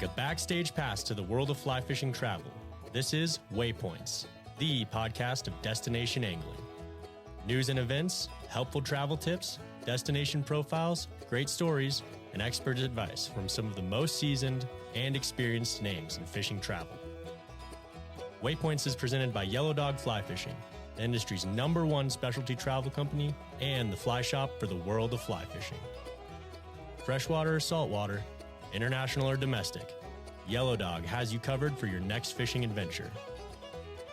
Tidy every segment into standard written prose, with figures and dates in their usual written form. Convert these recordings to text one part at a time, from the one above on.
like a backstage pass to the world of fly fishing travel. This is Waypoints, the podcast of destination angling. News and events, helpful travel tips, destination profiles, great stories, and expert advice from some of the most seasoned and experienced names in fishing travel. Waypoints is presented by Yellow Dog Fly Fishing, the industry's #1 specialty travel company and the fly shop for the world of fly fishing. Freshwater or saltwater, international or domestic, Yellow Dog has you covered for your next fishing adventure.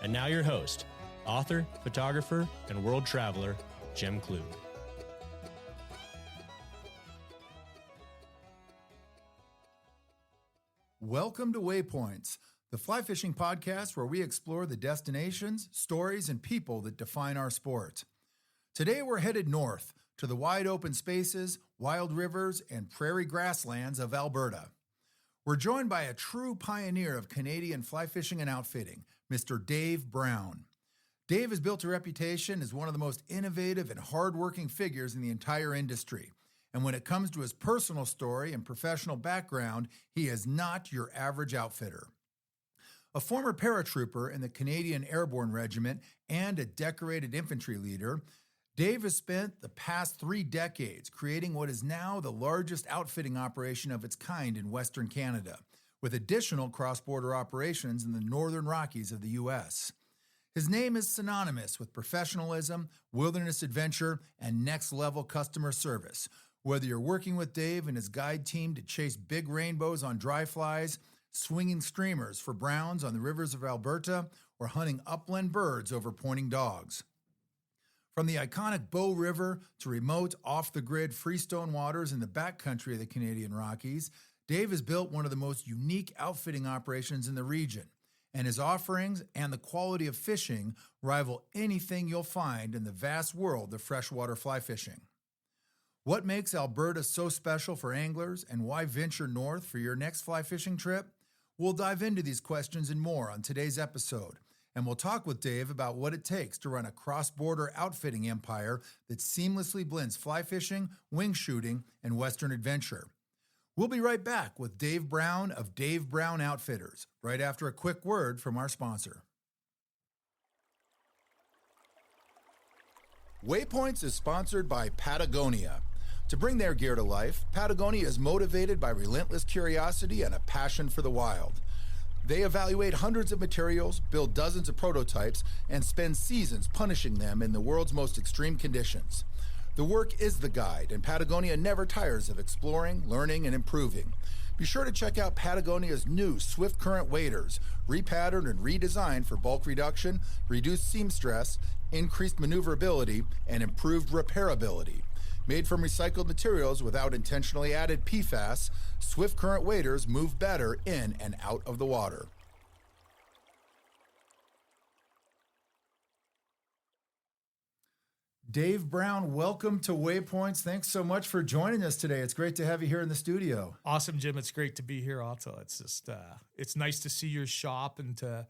And now your host, author, photographer, and world traveler, Jim Klug. Welcome to Waypoints, the fly fishing podcast where we explore the destinations, stories, and people that define our sport. Today we're headed north to the wide open spaces, wild rivers, and prairie grasslands of Alberta. We're joined by a true pioneer of Canadian fly fishing and outfitting, Mr. Dave Brown. Dave has built a reputation as one of the most innovative and hardworking figures in the entire industry. And when it comes to his personal story and professional background, he is not your average outfitter. A former paratrooper in the Canadian Airborne Regiment and a decorated infantry leader, Dave has spent the past 3 decades creating what is now the largest outfitting operation of its kind in Western Canada, with additional cross-border operations in the Northern Rockies of the U.S. His name is synonymous with professionalism, wilderness adventure, and next-level customer service. Whether you're working with Dave and his guide team to chase big rainbows on dry flies, swinging streamers for browns on the rivers of Alberta, or hunting upland birds over pointing dogs. From the iconic Bow River to remote, off-the-grid freestone waters in the backcountry of the Canadian Rockies, Dave has built one of the most unique outfitting operations in the region, and his offerings and the quality of fishing rival anything you'll find in the vast world of freshwater fly fishing. What makes Alberta so special for anglers and why venture north for your next fly fishing trip? We'll dive into these questions and more on today's episode, and we'll talk with Dave about what it takes to run a cross-border outfitting empire that seamlessly blends fly fishing, wingshooting, and Western adventure. We'll be right back with Dave Brown of Dave Brown Outfitters, right after a quick word from our sponsor. Waypoints is sponsored by Patagonia. To bring their gear to life, Patagonia is motivated by relentless curiosity and a passion for the wild. They evaluate hundreds of materials, build dozens of prototypes, and spend seasons punishing them in the world's most extreme conditions. The work is the guide, and Patagonia never tires of exploring, learning, and improving. Be sure to check out Patagonia's new Swift Current waders, repatterned and redesigned for bulk reduction, reduced seam stress, increased maneuverability, and improved repairability. Made from recycled materials without intentionally added PFAS, Swift Current waders move better in and out of the water. Dave Brown, welcome to Waypoints. Thanks so much for joining us today. It's great to have you here in the studio. Awesome, Jim. It's great to be here also. It's just, it's nice to see your shop and to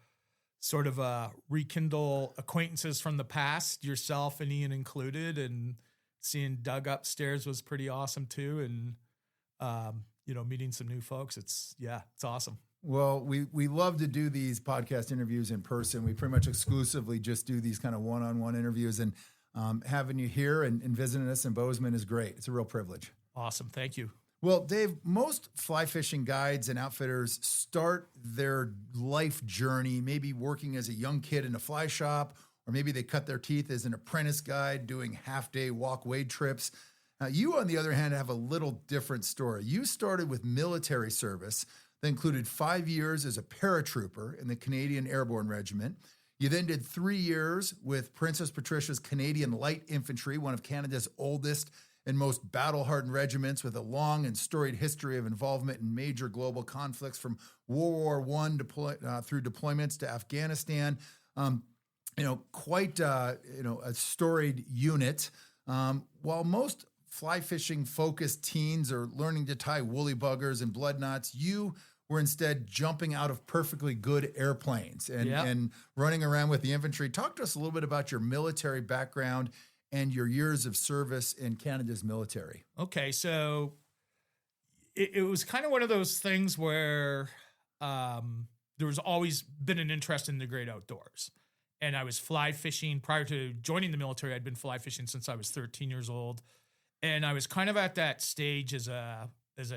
sort of rekindle acquaintances from the past, yourself and Ian included, and seeing Doug upstairs was pretty awesome too. And, meeting some new folks. It's awesome. Well, we love to do these podcast interviews in person. We pretty much exclusively just do these kind of one-on-one interviews, and having you here and visiting us in Bozeman is great. It's a real privilege. Awesome. Thank you. Well, Dave, most fly fishing guides and outfitters start their life journey maybe working as a young kid in a fly shop, or maybe they cut their teeth as an apprentice guide doing half-day walk-wade trips. You, on the other hand, have a little different story. You started with military service that included 5 years as a paratrooper in the Canadian Airborne Regiment. You then did 3 years with Princess Patricia's Canadian Light Infantry, one of Canada's oldest and most battle-hardened regiments with a long and storied history of involvement in major global conflicts from World War I through deployments to Afghanistan. Quite a storied unit. While most fly fishing focused teens are learning to tie woolly buggers and blood knots, you were instead jumping out of perfectly good airplanes and running around with the infantry. Talk to us a little bit about your military background and your years of service in Canada's military. Okay, so it was kind of one of those things where there was always been an interest in the great outdoors. And I was fly fishing prior to joining the military. I'd been fly fishing since I was 13 years old. And I was kind of at that stage as a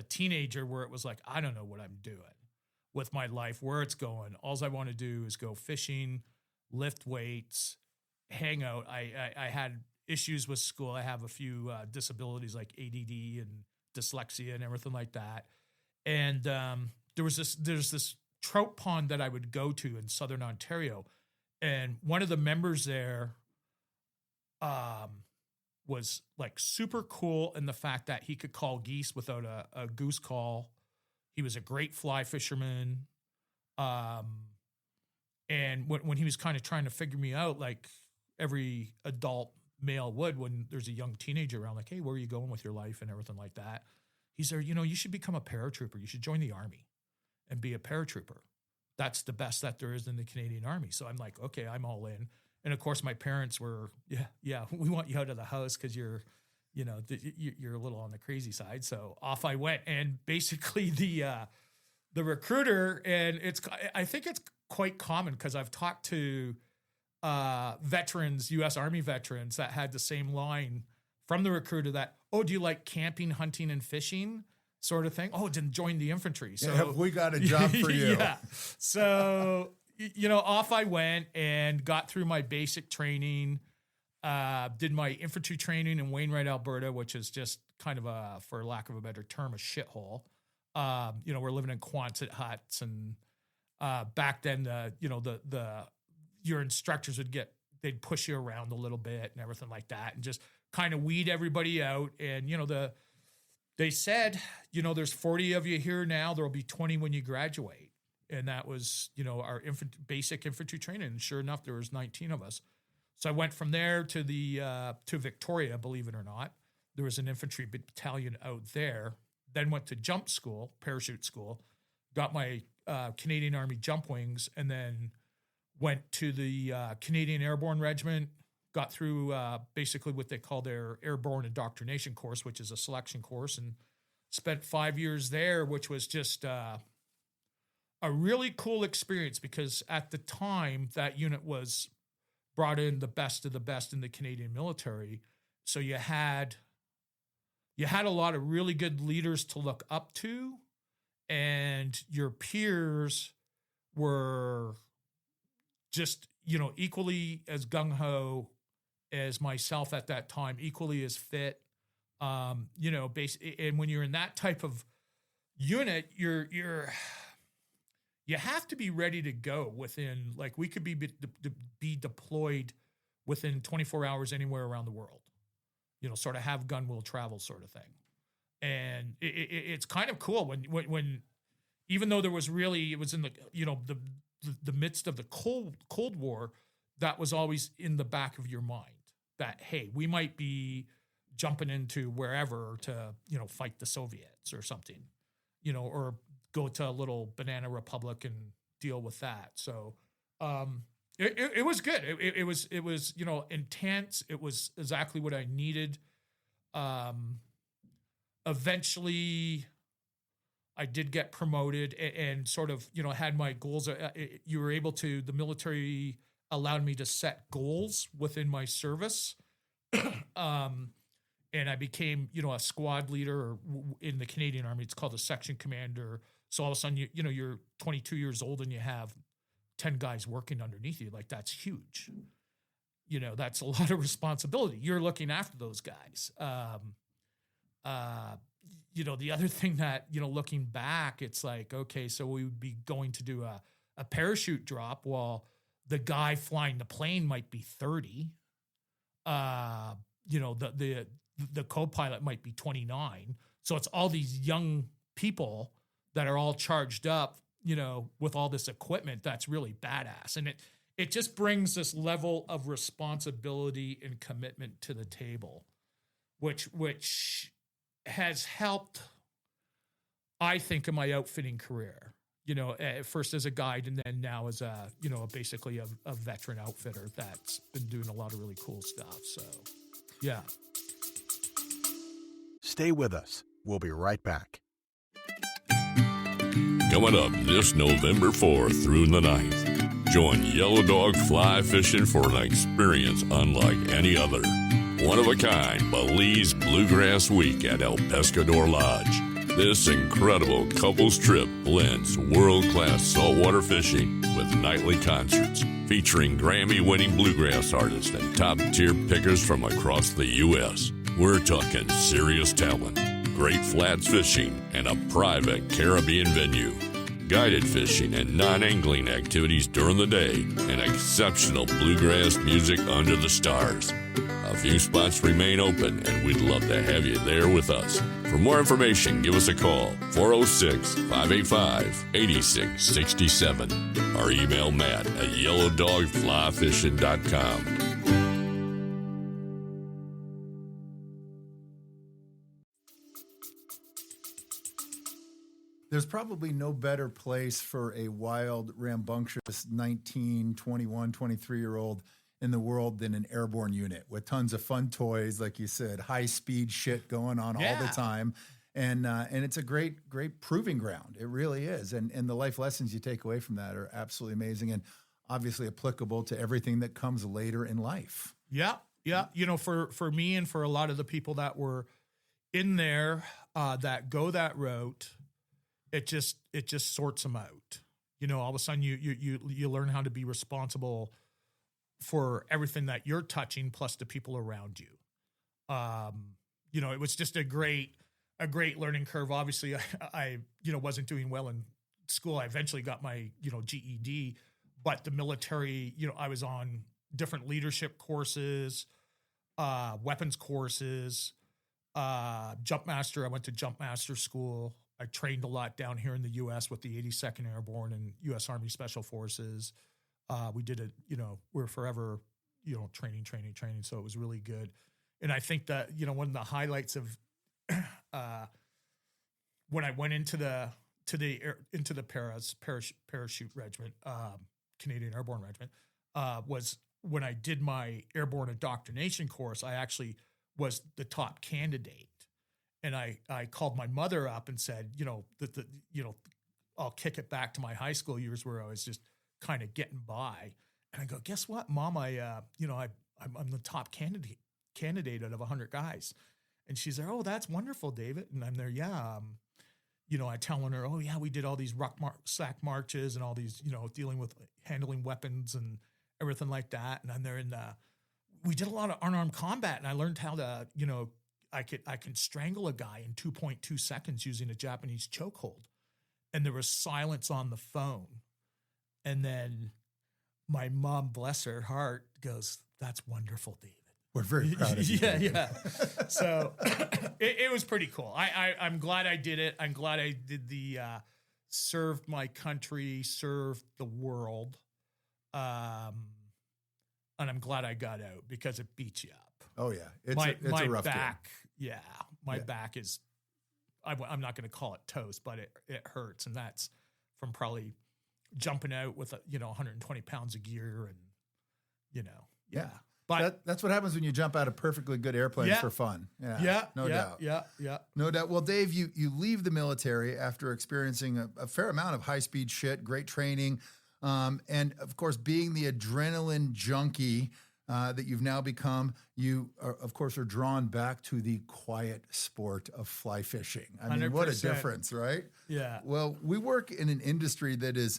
teenager where it was like, I don't know what I'm doing with my life, where it's going. All I want to do is go fishing, lift weights, hang out. I had issues with school. I have a few disabilities like ADD and dyslexia and everything like that. And there's this trout pond that I would go to in Southern Ontario. And one of the members there was like super cool in the fact that he could call geese without a goose call. He was a great fly fisherman. And when he was kind of trying to figure me out, like every adult male would when there's a young teenager around, like, hey, where are you going with your life and everything like that? He said, you should become a paratrooper. You should join the Army and be a paratrooper. That's the best that there is in the Canadian Army. So I'm like, okay, I'm all in. And of course, my parents were, yeah, we want you out of the house because you're a little on the crazy side. So off I went. And basically the recruiter, and I think it's quite common because I've talked to veterans, U.S. Army veterans that had the same line from the recruiter that, oh, do you like camping, hunting, and fishing? Sort of thing. Oh, didn't join the infantry. So have we got a job for you? Yeah. So, off I went and got through my basic training, did my infantry training in Wainwright, Alberta, which is just kind of for lack of a better term, a shithole. We're living in Quonset huts, and back then, your instructors they'd push you around a little bit and everything like that, and just kind of weed everybody out. And, they said, there's 40 of you here now. There'll be 20 when you graduate. And that was, our basic infantry training. And sure enough, there was 19 of us. So I went from there to to Victoria, believe it or not. There was an infantry battalion out there. Then went to jump school, parachute school, got my Canadian Army jump wings, and then went to the Canadian Airborne Regiment, got through basically what they call their airborne indoctrination course, which is a selection course, and spent 5 years there, which was just a really cool experience because at the time that unit was brought in the best of the best in the Canadian military. So you had a lot of really good leaders to look up to, and your peers were just, equally as gung-ho as myself at that time, equally as fit. And when you're in that type of unit, you have to be ready to go within, like, we could be deployed within 24 hours anywhere around the world, sort of have gun will travel sort of thing. And it's kind of cool when even though it was in the midst of the Cold War, that was always in the back of your mind that, hey, we might be jumping into wherever to, fight the Soviets or something, or go to a little banana republic and deal with that. So it was good. It was intense. It was exactly what I needed. Eventually I did get promoted and sort of, had my goals. The military allowed me to set goals within my service. And I became, a squad leader in the Canadian Army. It's called a section commander. So all of a sudden, you're 22 years old and you have 10 guys working underneath you. Like, that's huge. That's a lot of responsibility. You're looking after those guys. The other thing that, looking back, it's like, okay, so we would be going to do a parachute drop while the guy flying the plane might be 30. The co-pilot might be 29. So it's all these young people that are all charged up, with all this equipment that's really badass. And it just brings this level of responsibility and commitment to the table, which has helped, I think, in my outfitting career, at first as a guide and then now as basically a veteran outfitter that's been doing a lot of really cool stuff. So, yeah. Stay with us. We'll be right back. Coming up this November 4th through the 9th, join Yellow Dog Fly Fishing for an experience unlike any other. One of a kind Belize Bluegrass Week at El Pescador Lodge. This incredible couples trip blends world-class saltwater fishing with nightly concerts featuring Grammy-winning bluegrass artists and top-tier pickers from across the U.S. We're talking serious talent, great flats fishing, and a private Caribbean venue. Guided fishing and non-angling activities during the day, and exceptional bluegrass music under the stars. A few spots remain open, and we'd love to have you there with us. For more information, give us a call, 406-585-8667, or email Matt at yellowdogflyfishing.com. There's probably no better place for a wild, rambunctious 19, 21, 23-year-old in the world than an airborne unit with tons of fun toys, like you said, high-speed shit going on all the time. And it's a great proving ground. It really is. And the life lessons you take away from that are absolutely amazing and obviously applicable to everything that comes later in life. Yeah. You know, for me and for a lot of the people that were in there that go that route, it just sorts them out. You know, all of a sudden you learn how to be responsible for everything that you're touching, plus the people around you. You know, it was just a great learning curve. Obviously, I wasn't doing well in school. I eventually got my, GED, but the military, I was on different leadership courses, weapons courses, jump master. I went to jump master school. I trained a lot down here in the U.S. with the 82nd Airborne and U.S. Army Special Forces. We did it, we're forever, training. So it was really good. And I think that, one of the highlights of when I went into the parachute regiment, Canadian Airborne Regiment, was when I did my airborne indoctrination course. I actually was the top candidate. And I called my mother up and said, I'll kick it back to my high school years where I was just kind of getting by. And I go, guess what, Mom? I'm the top candidate out of 100 guys. And she's there, oh, that's wonderful, David. And I'm there, yeah. I telling her, oh yeah, we did all these sack marches and all these, dealing with handling weapons and everything like that. And I'm there we did a lot of unarmed combat, and I learned how to, I can strangle a guy in 2.2 seconds using a Japanese chokehold. And there was silence on the phone. And then my mom, bless her heart, goes, that's wonderful, David. We're very proud of you. Yeah. So it was pretty cool. I'm glad I did it. I'm glad I did the served my country, served the world. And I'm glad I got out because it beats you up. Oh, yeah. It's a rough back, game. Yeah. My back is, I'm not going to call it toast, but it hurts. And that's from probably jumping out with 120 pounds of gear and, Yeah. But that's what happens when you jump out of perfectly good airplanes for fun. No doubt. Yeah. No doubt. Well, Dave, you leave the military after experiencing a fair amount of high-speed shit, great training, and, of course, being the adrenaline junkie that you've now become, you, of course, are drawn back to the quiet sport of fly fishing. I mean, 100%. what a difference, right? Yeah. Well, we work in an industry that is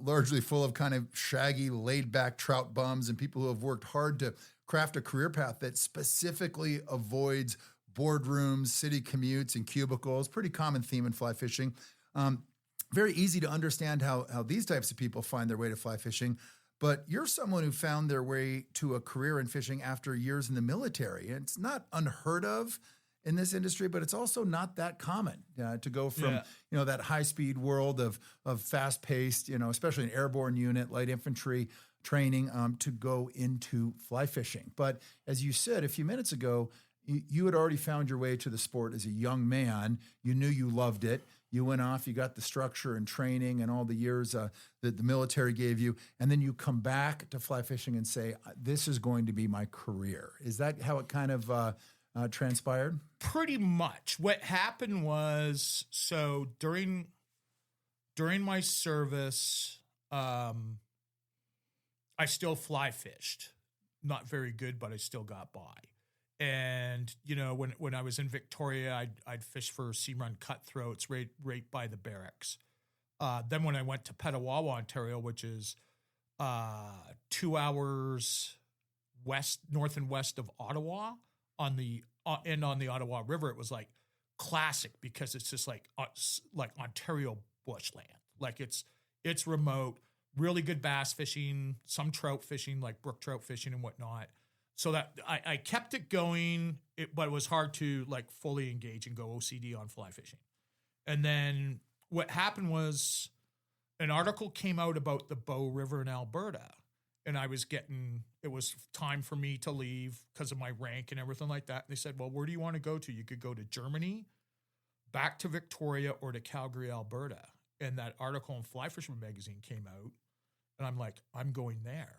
largely full of kind of shaggy, laid-back trout bums and people who have worked hard to craft a career path that specifically avoids boardrooms, city commutes, and cubicles. Pretty common theme in fly fishing. Very easy to understand how these types of people find their way to fly fishing. But you're someone who found their way to a career in fishing after years in the military. And it's not unheard of in this industry, but it's also not that common to go from that high-speed world of fast-paced, especially an airborne unit, light infantry training, to go into fly fishing. But as you said a few minutes ago, you had already found your way to the sport as a young man. You knew you loved it. You went off, you got the structure and training and all the years that the military gave you, and then you come back to fly fishing and say, this is going to be my career. Is that how it kind of transpired? Pretty much. What happened was, so during during my service, I still fly fished. Not very good, but I still got by. And, you know, when I was in Victoria, I'd fish for sea run cutthroats right by the barracks. Then when I went to Petawawa, Ontario, which is 2 hours north and west of Ottawa on the Ottawa River, it was like classic because it's just like Ontario bushland. Like it's remote, really good bass fishing, some trout fishing, like brook trout fishing and whatnot. So that I kept it going, but it was hard to like fully engage and go OCD on fly fishing. And then what happened was an article came out about the Bow River in Alberta. And it was time for me to leave because of my rank and everything like that. And they said, well, where do you want to go to? You could go to Germany, back to Victoria, or to Calgary, Alberta. And that article in Fly Fisherman magazine came out. And I'm like, I'm going there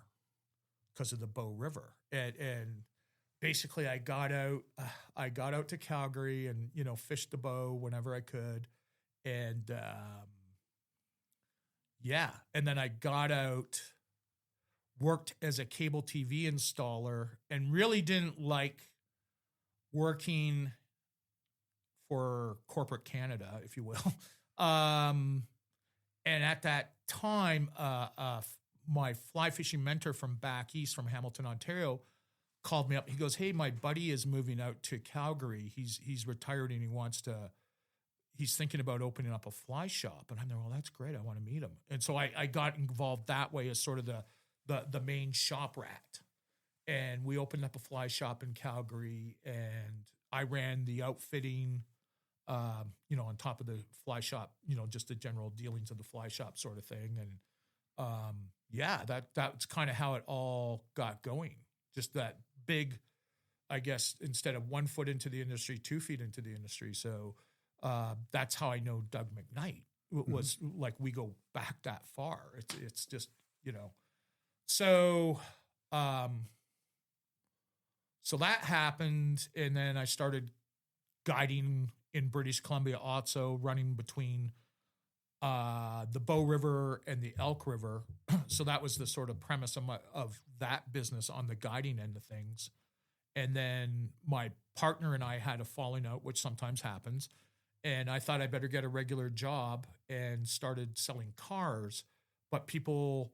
because of the Bow River. And basically I got out to Calgary and, you know, fished the Bow whenever I could. And and then I got out, worked as a cable TV installer, and really didn't like working for corporate Canada, if you will. And at that time, my fly fishing mentor from back east, from Hamilton, Ontario, called me up. He goes, hey, my buddy is moving out to Calgary. He's retired and he's thinking about opening up a fly shop. And I'm there, well, that's great. I want to meet him. And so I got involved that way as sort of the main shop rat. And we opened up a fly shop in Calgary, and I ran the outfitting, you know, on top of the fly shop, you know, just the general dealings of the fly shop sort of thing. And that's kind of how it all got going. Just that big, I guess, instead of 1 foot into the industry, 2 feet into the industry. So that's how I know Doug McKnight. It was like, we go back that far. It's just, you know. So that happened, and then I started guiding in British Columbia also, running between the Bow River and the Elk River. So that was the sort of premise of that business on the guiding end of things. And then my partner and I had a falling out, which sometimes happens. And I thought I better get a regular job and started selling cars. But people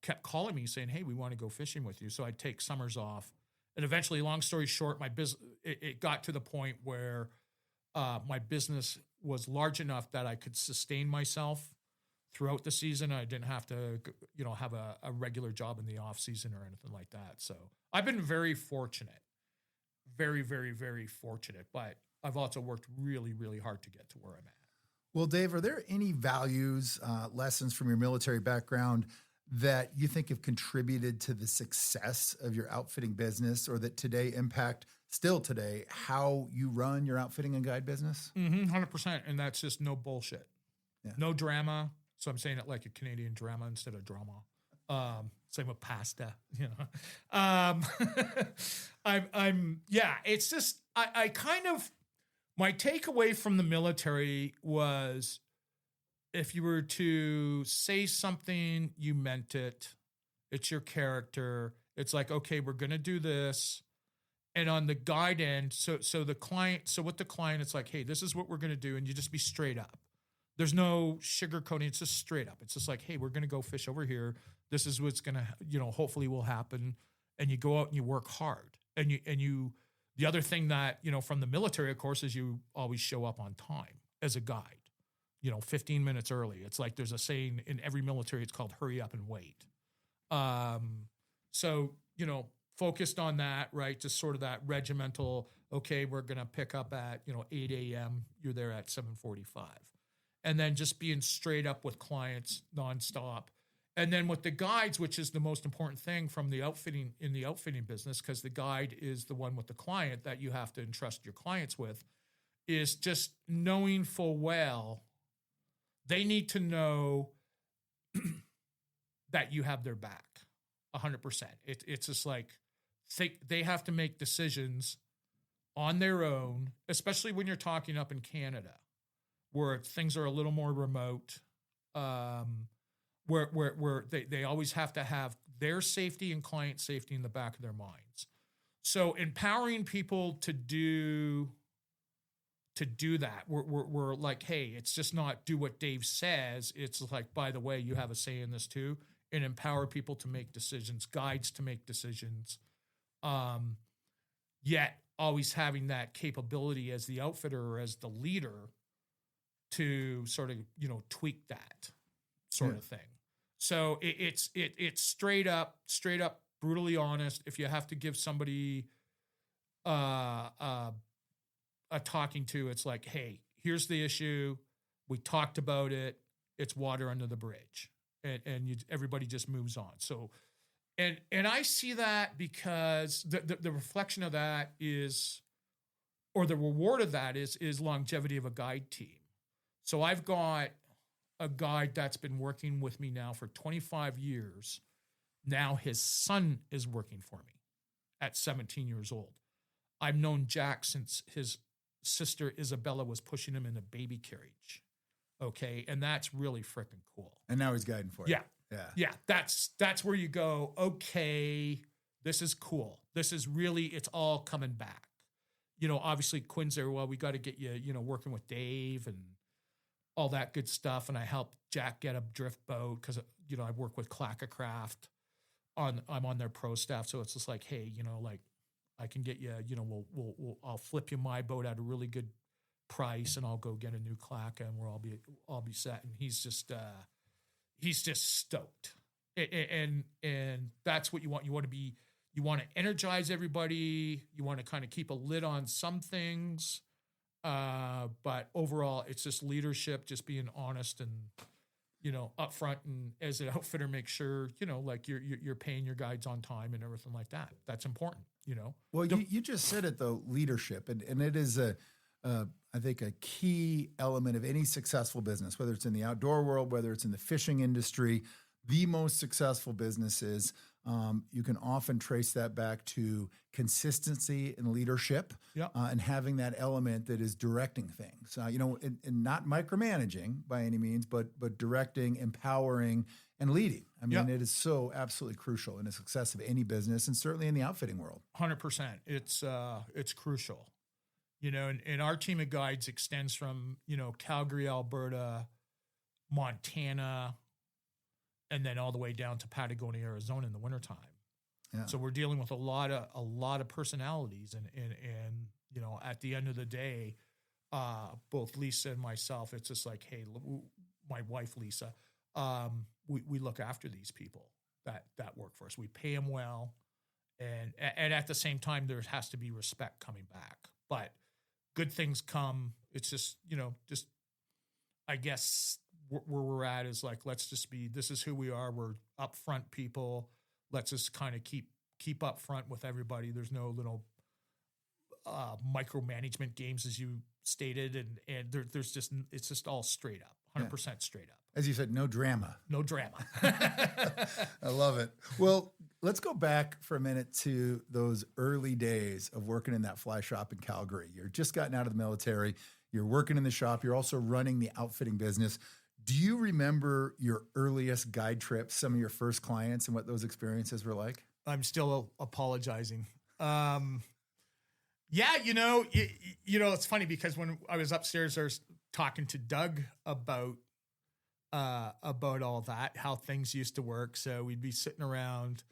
kept calling me saying, hey, we want to go fishing with you. So I'd take summers off. And eventually, long story short, my business, it got to the point where my business was large enough that I could sustain myself throughout the season. I didn't have to, you know, have a regular job in the off season or anything like that. So I've been very fortunate, very, very, very fortunate. But I've also worked really, really hard to get to where I'm at. Well, Dave, are there any values, lessons from your military background that you think have contributed to the success of your outfitting business, or that still today, how you run your outfitting and guide business? 100%. And that's just no bullshit. Yeah. No drama. So I'm saying it like a Canadian drama instead of drama. Same with pasta, you know. It's just, I kind of, my takeaway from the military was, if you were to say something, you meant it. It's your character. It's like, okay, we're going to do this. And on the guide end, so with the client, it's like, hey, this is what we're going to do. And you just be straight up. There's no sugarcoating. It's just straight up. It's just like, hey, we're going to go fish over here. This is what's going to, you know, hopefully will happen. And you go out and you work hard. And the other thing that, you know, from the military, of course, is you always show up on time as a guide. You know, 15 minutes early. It's like there's a saying in every military, it's called hurry up and wait. So, you know, focused on that, right? Just sort of that regimental, okay, we're going to pick up at, you know, 8 a.m. You're there at 7:45. And then just being straight up with clients nonstop. And then with the guides, which is the most important thing from the outfitting business, because the guide is the one with the client that you have to entrust your clients with, is just knowing full well they need to know that you have their back 100%. It's just like they have to make decisions on their own, especially when you're talking up in Canada, where things are a little more remote. where they always have to have their safety and client safety in the back of their minds. So empowering people to do that, we're like, hey, it's just not do what Dave says. It's like, by the way, you have a say in this too, and empower people to make decisions, guides to make decisions. Yet always having that capability as the outfitter or as the leader to sort of, tweak that sort of thing. So it's straight up, brutally honest. If you have to give somebody a talking to, it's like, hey, here's the issue. We talked about it. It's water under the bridge, and everybody just moves on. So, and I see that because the reflection of that is, or the reward of that is longevity of a guide team. So I've got a guide that's been working with me now for 25 years. Now his son is working for me at 17 years old. I've known Jack since his sister Isabella was pushing him in a baby carriage. Okay. And that's really freaking cool. And now he's guiding for you. Yeah. That's where you go, okay, this is cool. This is really, it's all coming back. Obviously Quinn's there. Well, we got to get you, working with Dave and all that good stuff. And I helped Jack get a drift boat because, I work with Clackacraft. I'm on their pro staff. So it's just like, hey, I can get you, I'll flip you my boat at a really good price and I'll go get a new Clacka and I'll be set. And he's just stoked. And that's what you want. You want to energize everybody. You want to kind of keep a lid on some things. But overall it's just leadership, just being honest and, upfront, and as an outfitter, make sure, like you're paying your guides on time and everything like that. That's important, Well, you just said it though, leadership, and it is I think a key element of any successful business, whether it's in the outdoor world, whether it's in the fishing industry. The most successful businesses, you can often trace that back to consistency and leadership, and having that element that is directing things, and not micromanaging by any means, but directing, empowering, and leading. I mean, it is so absolutely crucial in the success of any business, and certainly in the outfitting world. 100%. It's crucial, and our team of guides extends from, Calgary, Alberta, Montana, and then all the way down to Patagonia, Arizona in the wintertime. Yeah. So we're dealing with a lot of personalities, and at the end of the day, both Lisa and myself, it's just like, hey, my wife Lisa, we look after these people that work for us. We pay them well, and at the same time, there has to be respect coming back. But good things come. It's just I guess where we're at is like, this is who we are. We're upfront people. Let's just kind of keep up front with everybody. There's no little micromanagement games, as you stated. And it's just all straight up, 100% straight up. As you said, no drama. No drama. I love it. Well, let's go back for a minute to those early days of working in that fly shop in Calgary. You're just gotten out of the military. You're working in the shop. You're also running the outfitting business. Do you remember your earliest guide trips, some of your first clients, and what those experiences were like? I'm still apologizing. It's funny because when I was upstairs, I was talking to Doug about all that, how things used to work. So we'd be sitting around.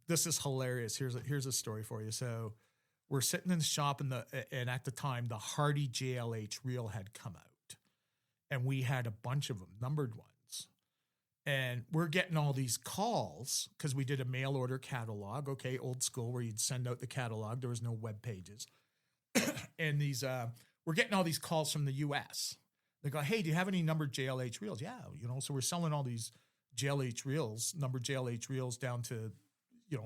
This is hilarious. Here's a story for you. So we're sitting in the shop, and at the time, the Hardy JLH reel had come out. And we had a bunch of them, numbered ones. And we're getting all these calls because we did a mail order catalog, okay, old school, where you'd send out the catalog. There was no web pages. And we're getting all these calls from the U.S. They go, hey, do you have any numbered JLH reels? Yeah, so we're selling all these JLH reels, numbered JLH reels down to,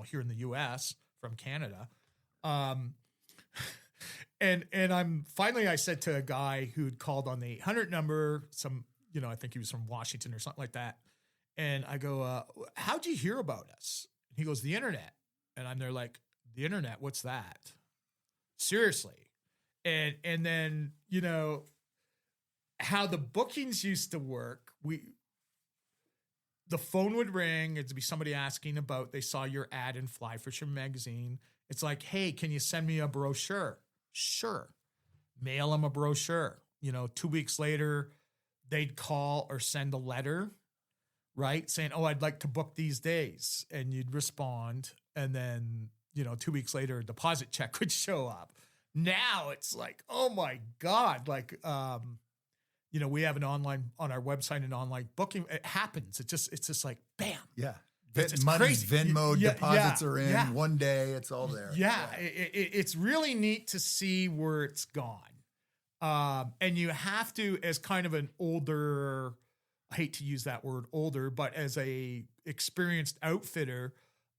here in the U.S. from Canada. And I said to a guy who'd called on the 800 number, I think he was from Washington or something like that. And I go, how'd you hear about us? And he goes, the internet. And I'm there like, the internet, what's that? Seriously. And then, how the bookings used to work, the phone would ring. It'd be somebody asking about, they saw your ad in Flyfishing magazine. It's like, hey, can you send me a brochure? Sure. Mail them a brochure. 2 weeks later, they'd call or send a letter, right? Saying, oh, I'd like to book these days. And you'd respond. And then, 2 weeks later, a deposit check would show up. Now it's like, oh my God. Like, we have on our website, an online booking. It happens. It's just like, bam. Yeah. It's Money's crazy. Venmo, Yeah, deposits are in yeah. one day. It's all there. Yeah. It's really neat to see where it's gone. And you have to, as kind of an older, I hate to use that word older, but as a experienced outfitter,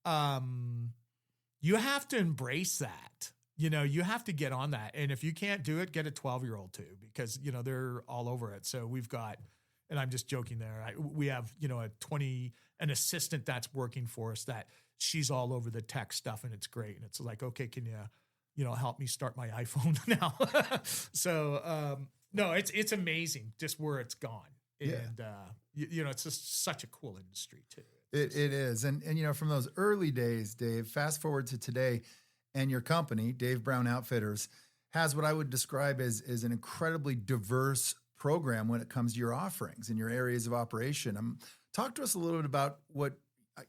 you have to embrace that. You have to get on that. And if you can't do it, get a 12-year-old too, because, they're all over it. So we've got, and I'm just joking there, we have, an assistant that's working for us that she's all over the tech stuff, and it's great. And it's like, okay, can you, help me start my iPhone now? So, no, it's amazing just where it's gone. And, it's just such a cool industry too. It is. And, from those early days, Dave, fast forward to today, and your company, Dave Brown Outfitters, has what I would describe as an incredibly diverse program when it comes to your offerings and your areas of operation. Talk to us a little bit about what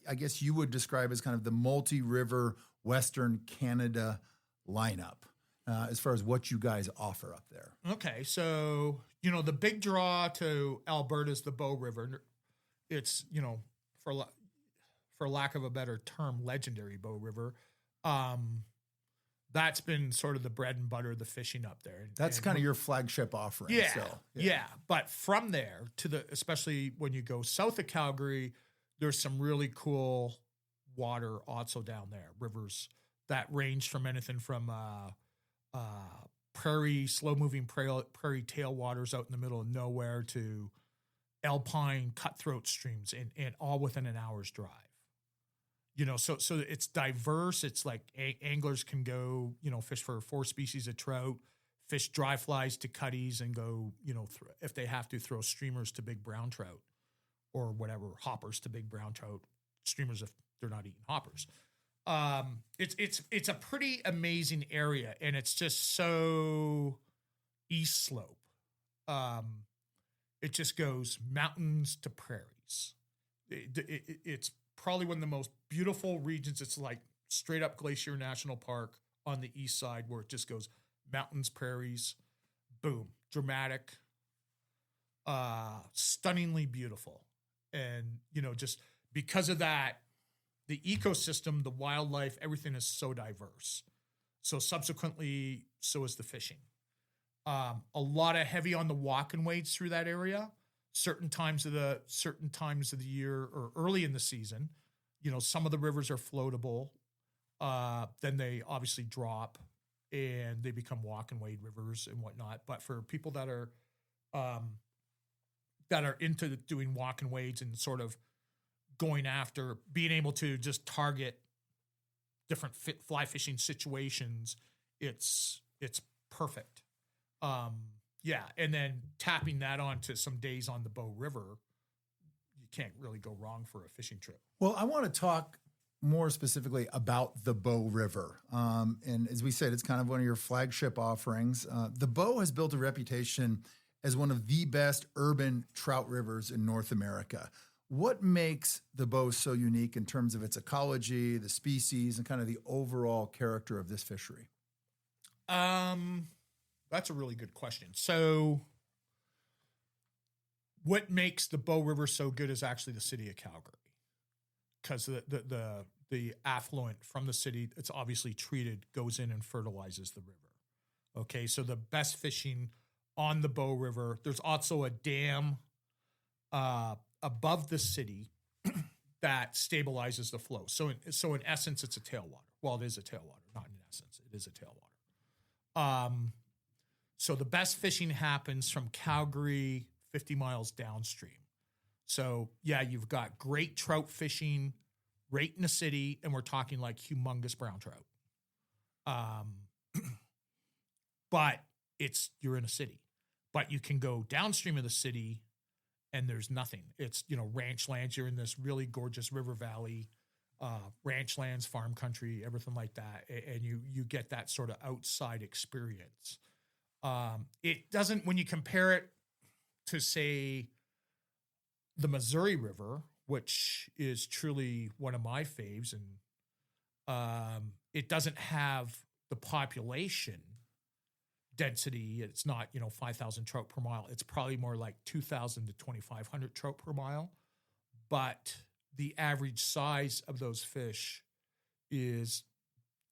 I guess you would describe as kind of the multi-river Western Canada lineup, as far as what you guys offer up there. Okay, so, the big draw to Alberta is the Bow River. It's, for lack of a better term, legendary Bow River. That's been sort of the bread and butter of the fishing up there. That's kind of your flagship offering. Yeah, so, yeah. But from there to especially when you go south of Calgary, there's some really cool water also down there, rivers that range from anything from prairie, slow-moving prairie tailwaters out in the middle of nowhere to alpine cutthroat streams, and all within an hour's drive. So it's diverse. It's like anglers can go, fish for 4 species of trout, fish dry flies to cutties, and go, if they have to, throw streamers to big brown trout, or whatever, hoppers to big brown trout, streamers if they're not eating hoppers. It's a pretty amazing area, and it's just so east slope. It just goes mountains to prairies. It's probably one of the most beautiful regions. It's like straight up Glacier National Park on the east side, where it just goes mountains, prairies, boom, dramatic, stunningly beautiful. And, just because of that, the ecosystem, the wildlife, everything is so diverse. So subsequently, so is the fishing. A lot of heavy on the walk and wades through that area. Certain times of the year or early in the season, some of the rivers are floatable. Then they obviously drop and they become walk and wade rivers and whatnot. But for people that are into doing walk and wades and sort of going after being able to just target different fly fishing situations, it's perfect. Yeah, and then tapping that onto some days on the Bow River, you can't really go wrong for a fishing trip. Well, I want to talk more specifically about the Bow River. And as we said, it's kind of one of your flagship offerings. The Bow has built a reputation as one of the best urban trout rivers in North America. What makes the Bow so unique in terms of its ecology, the species, and kind of the overall character of this fishery? That's a really good question. So what makes the Bow River so good is actually the city of Calgary, because the affluent from the city, it's obviously treated, goes in and fertilizes the river. Okay, so the best fishing on the Bow River. There's also a dam above the city that stabilizes the flow. So in essence, it's a tailwater. Well, it is a tailwater, not in essence. It is a tailwater. So the best fishing happens from Calgary, 50 miles downstream. So yeah, you've got great trout fishing right in the city, and we're talking like humongous brown trout. But you're in a city. But you can go downstream of the city and there's nothing. It's, ranch lands. You're in this really gorgeous river valley, ranch lands, farm country, everything like that. And you get that sort of outside experience. It doesn't, when you compare it to, say, the Missouri River, which is truly one of my faves, and it doesn't have the population density. It's not, 5,000 trout per mile. It's probably more like 2,000 to 2,500 trout per mile. But the average size of those fish is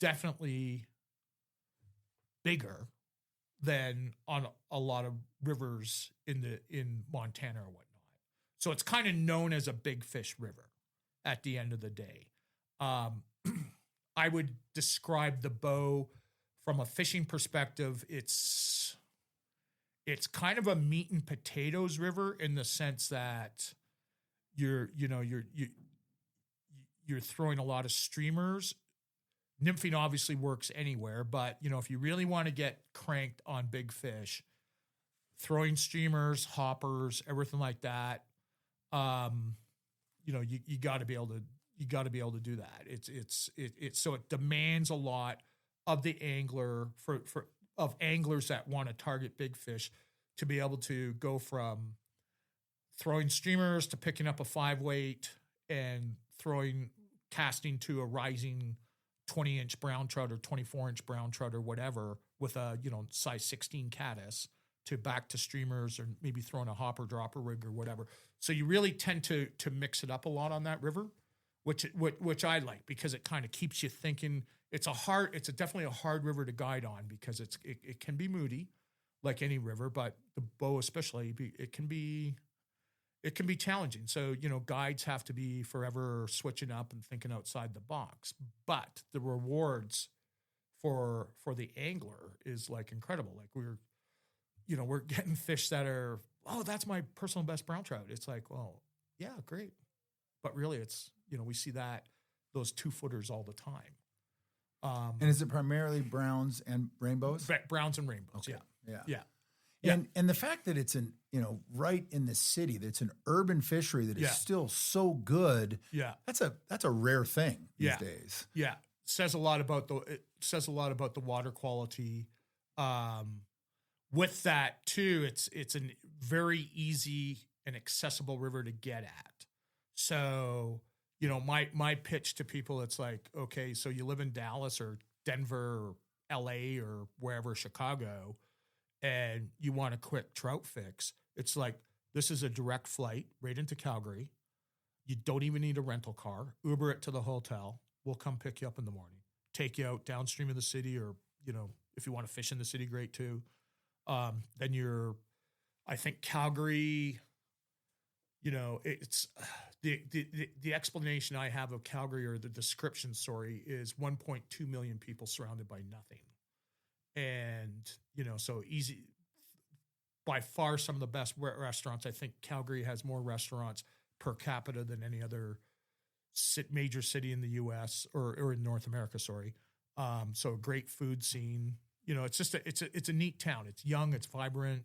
definitely bigger than on a lot of rivers in Montana or whatnot. So it's kind of known as a big fish river at the end of the day. I would describe the Bow from a fishing perspective. It's kind of a meat and potatoes river in the sense that you're throwing a lot of streamers. Nymphing obviously works anywhere, but if you really want to get cranked on big fish, throwing streamers, hoppers, everything like that, you got to be able to do that. It's so it demands a lot of the angler of anglers that want to target big fish to be able to go from throwing streamers to picking up a 5-weight and casting to a rising 20-inch brown trout or 24-inch brown trout or whatever with a size 16 caddis to back to streamers or maybe throwing a hopper dropper rig or whatever. So you really tend to mix it up a lot on that river, which I like because it kind of keeps you thinking. It's definitely a hard river to guide on because it can be moody like any river, but the Bow especially, it can be challenging. So, guides have to be forever switching up and thinking outside the box, but the rewards for the angler is like incredible. Like we're getting fish that are, oh, that's my personal best brown trout. It's like, well, yeah, great. But really it's, we see those 2-footers all the time. And is it primarily browns and rainbows? Browns and rainbows. Okay. Yeah. Yeah. Yeah. And the fact that it's right in the city, that it's an urban fishery that is still so good. Yeah. That's a rare thing these days. Yeah. It says a lot about the water quality. With that too, it's a very easy and accessible river to get at. So, my pitch to people, it's like, okay, so you live in Dallas or Denver or LA or wherever, Chicago, and you want a quick trout fix. It's like, this is a direct flight right into Calgary. You don't even need a rental car. Uber it to the hotel. We'll come pick you up in the morning, take you out downstream of the city, or, if you want to fish in the city, great too. Then I think Calgary, it's the explanation I have of Calgary, or the description, sorry, is 1.2 million people surrounded by nothing. And, so easy, by far some of the best restaurants. I think Calgary has more restaurants per capita than any other major city in the U.S. or in North America, sorry. So a great food scene. It's just it's a neat town. It's young, it's vibrant.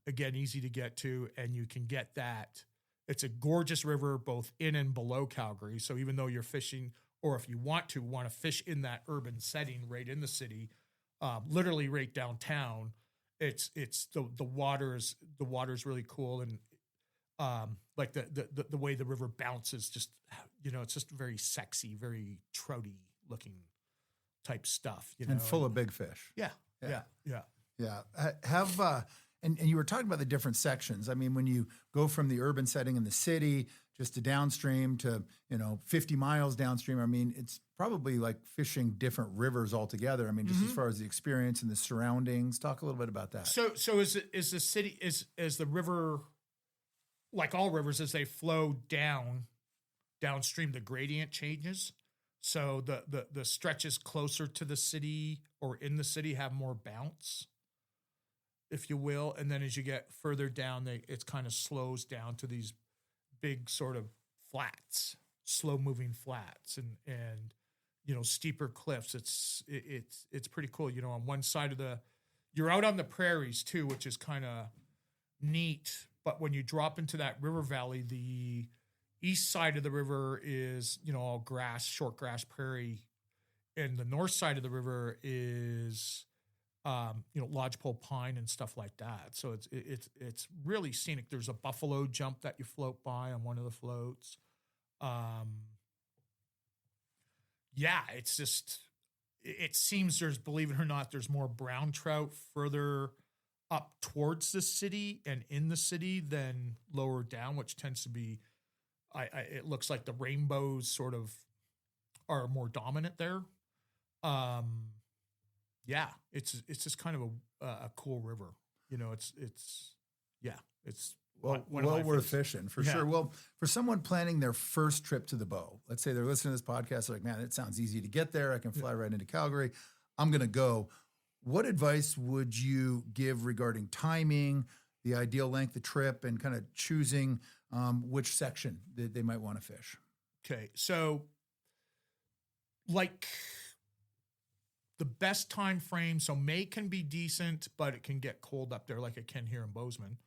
Again, easy to get to, and you can get that. It's a gorgeous river, both in and below Calgary. So even though you're fishing, or if you want to fish in that urban setting, right in the city, literally right downtown, it's the water is really cool, and like the way the river bounces, just it's just very sexy, very trouty looking type stuff, and full of big fish. Yeah. And you were talking about the different sections. I mean, when you go from the urban setting in the city just to downstream to 50 miles downstream, I mean, it's probably like fishing different rivers altogether. I mean, just as far as the experience and the surroundings. Talk a little bit about that. So is the city is the river, like all rivers, as they flow downstream, the gradient changes. So the stretches closer to the city or in the city have more bounce, if you will. And then as you get further down, it kind of slows down to these big sort of flats, slow moving flats and steeper cliffs. It's pretty cool. On one side of the, you're out on the prairies too, which is kind of neat. But when you drop into that river valley, the east side of the river is, all grass, short grass prairie. And the north side of the river is, lodgepole pine and stuff like that. So it's really scenic. There's a buffalo jump that you float by on one of the floats. It's just, it seems believe it or not, there's more brown trout further up towards the city and in the city than lower down, which tends to be, it looks like the rainbows sort of are more dominant there. It's just kind of a cool river. It's well worth fishing for sure. Well, for someone planning their first trip to the Bow, let's say they're listening to this podcast, they're like, man, it sounds easy to get there. I can fly right into Calgary. I'm going to go. What advice would you give regarding timing, the ideal length of trip, and kind of choosing which section that they might want to fish? Okay. So like the best time frame, so May can be decent, but it can get cold up there like it can here in Bozeman.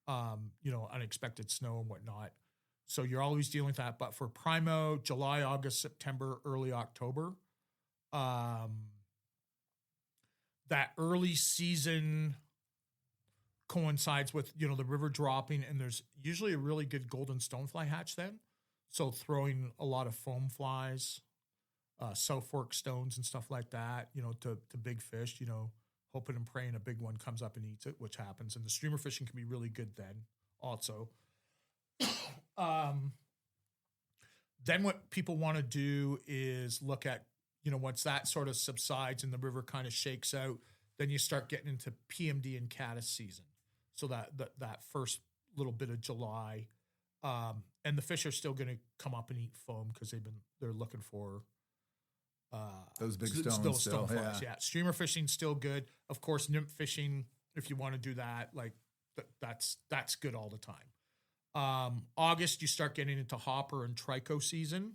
Unexpected snow and whatnot. So you're always dealing with that. But for primo, July, August, September, early October, that early season coincides with, the river dropping, and there's usually a really good golden stonefly hatch then. So throwing a lot of foam flies, South Fork stones and stuff like that, to big fish, hoping and praying a big one comes up and eats it, which happens. And the streamer fishing can be really good then also. Then what people want to do is look at, once that sort of subsides and the river kind of shakes out, then you start getting into PMD and caddis season. So that first little bit of July, and the fish are still going to come up and eat foam because they're looking for those big stones. Stone flies, yeah. Streamer fishing still good. Of course, nymph fishing, if you want to do that, like that's good all the time. August, you start getting into hopper and trico season.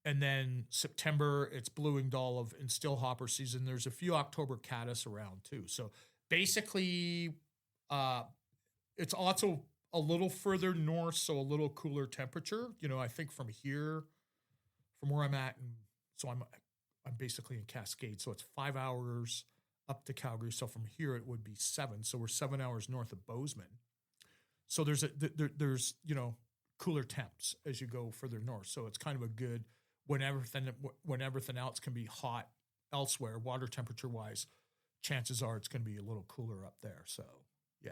And then September, it's blue and olive and still hopper season. There's a few October caddis around too. So basically, it's also a little further north, so a little cooler temperature. I think from where I'm at, and so I'm basically in Cascade. So it's 5 hours up to Calgary. So from here, it would be 7. So we're 7 hours north of Bozeman. So there's cooler temps as you go further north. So it's kind of a good, when everything else can be hot elsewhere, water temperature wise, chances are it's going to be a little cooler up there. So, yeah.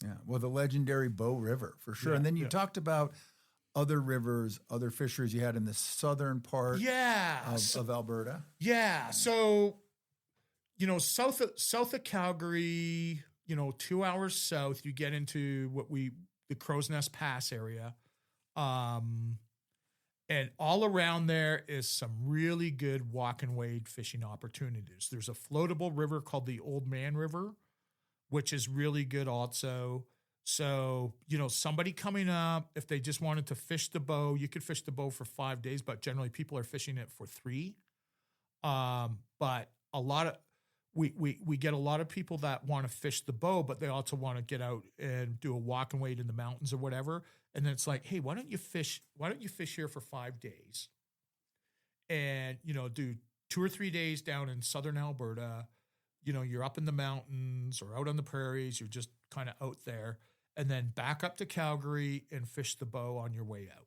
Yeah. Well, the legendary Bow River for sure. And then you talked about other rivers, other fisheries you had in the southern part of Alberta. Yeah. So, south of Calgary, 2 hours south, you get into the Crow's Nest Pass area. And all around there is some really good walk and wade fishing opportunities. There's a floatable river called the Old Man River, which is really good also. So, somebody coming up, if they just wanted to fish the Bow, you could fish the Bow for 5 days, but generally people are fishing it for 3. But we get a lot of people that want to fish the Bow, but they also want to get out and do a walk and wade in the mountains or whatever. And then it's like, hey, why don't you fish here for 5 days and, do 2 or 3 days down in southern Alberta. You're up in the mountains or out on the prairies. You're just kind of out there, and then back up to Calgary and fish the Bow on your way out.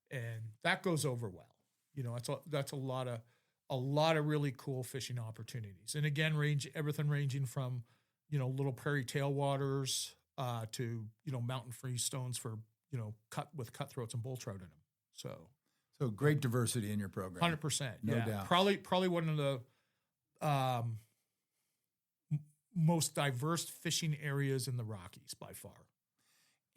And that goes over well. That's a lot of really cool fishing opportunities. And again, everything ranging from, little prairie tailwaters to, mountain freestones for, cutthroats and bull trout in them. So great diversity in your program. 100%. No doubt. Probably one of the most diverse fishing areas in the Rockies by far.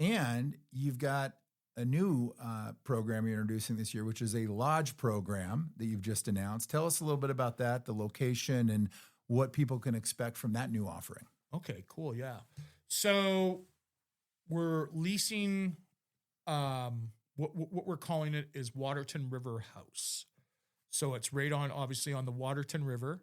And you've got a new program you're introducing this year, which is a lodge program that you've just announced. Tell us a little bit about that, the location, and what people can expect from that new offering. Okay, cool. Yeah. So we're leasing, what we're calling it is Waterton River House. So it's right obviously on the Waterton River.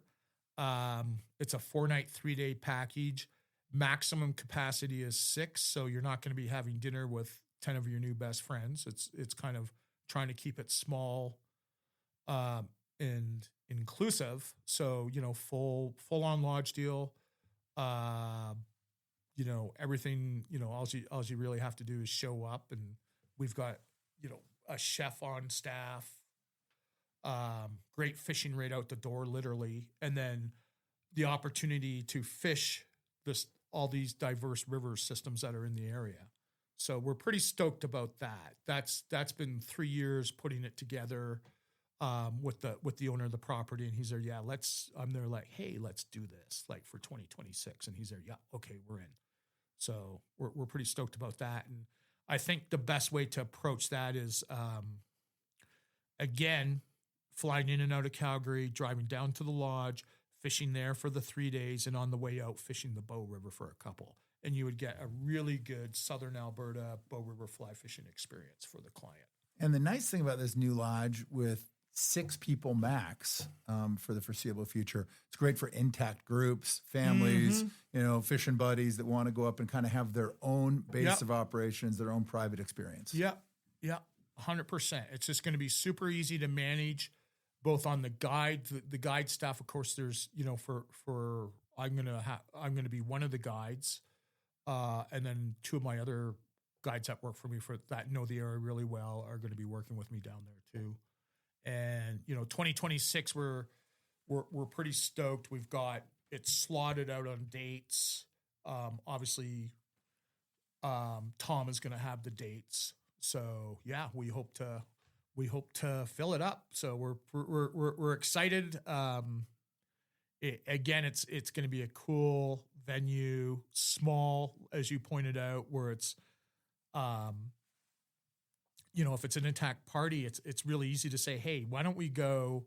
It's a 4-night, 3-day package. Maximum capacity is 6, so you're not going to be having dinner with 10 of your new best friends. It's kind of trying to keep it small and inclusive. So, full on lodge deal. Everything, all you really have to do is show up, and we've got, a chef on staff, great fishing right out the door, literally. And then the opportunity to fish all these diverse river systems that are in the area. So we're pretty stoked about that. That's been 3 years putting it together with the owner of the property, and he's there. Yeah, I'm there like, hey, let's do this like for 2026, and he's there. Yeah, okay, we're in. So we're pretty stoked about that, and I think the best way to approach that is, again, flying in and out of Calgary, driving down to the lodge, fishing there for the 3 days, and on the way out, fishing the Bow River for a couple. And you would get a really good Southern Alberta Bow River fly fishing experience for the client. And the nice thing about this new lodge with 6 people max for the foreseeable future, it's great for intact groups, families, fishing buddies that want to go up and kind of have their own base of operations, their own private experience. Yeah, 100%. It's just going to be super easy to manage, both on the guide staff. Of course, there's for I'm gonna be one of the guides, and then 2 of my other guides that work for me that know the area really well are going to be working with me down there too. And 2026, we're pretty stoked. We've got it slotted out on dates. Obviously, Tom is going to have the dates. So yeah, we hope to fill it up. So we're excited. Again, it's going to be a cool venue, small, as you pointed out, where it's, if it's an intact party, it's really easy to say, hey, why don't we go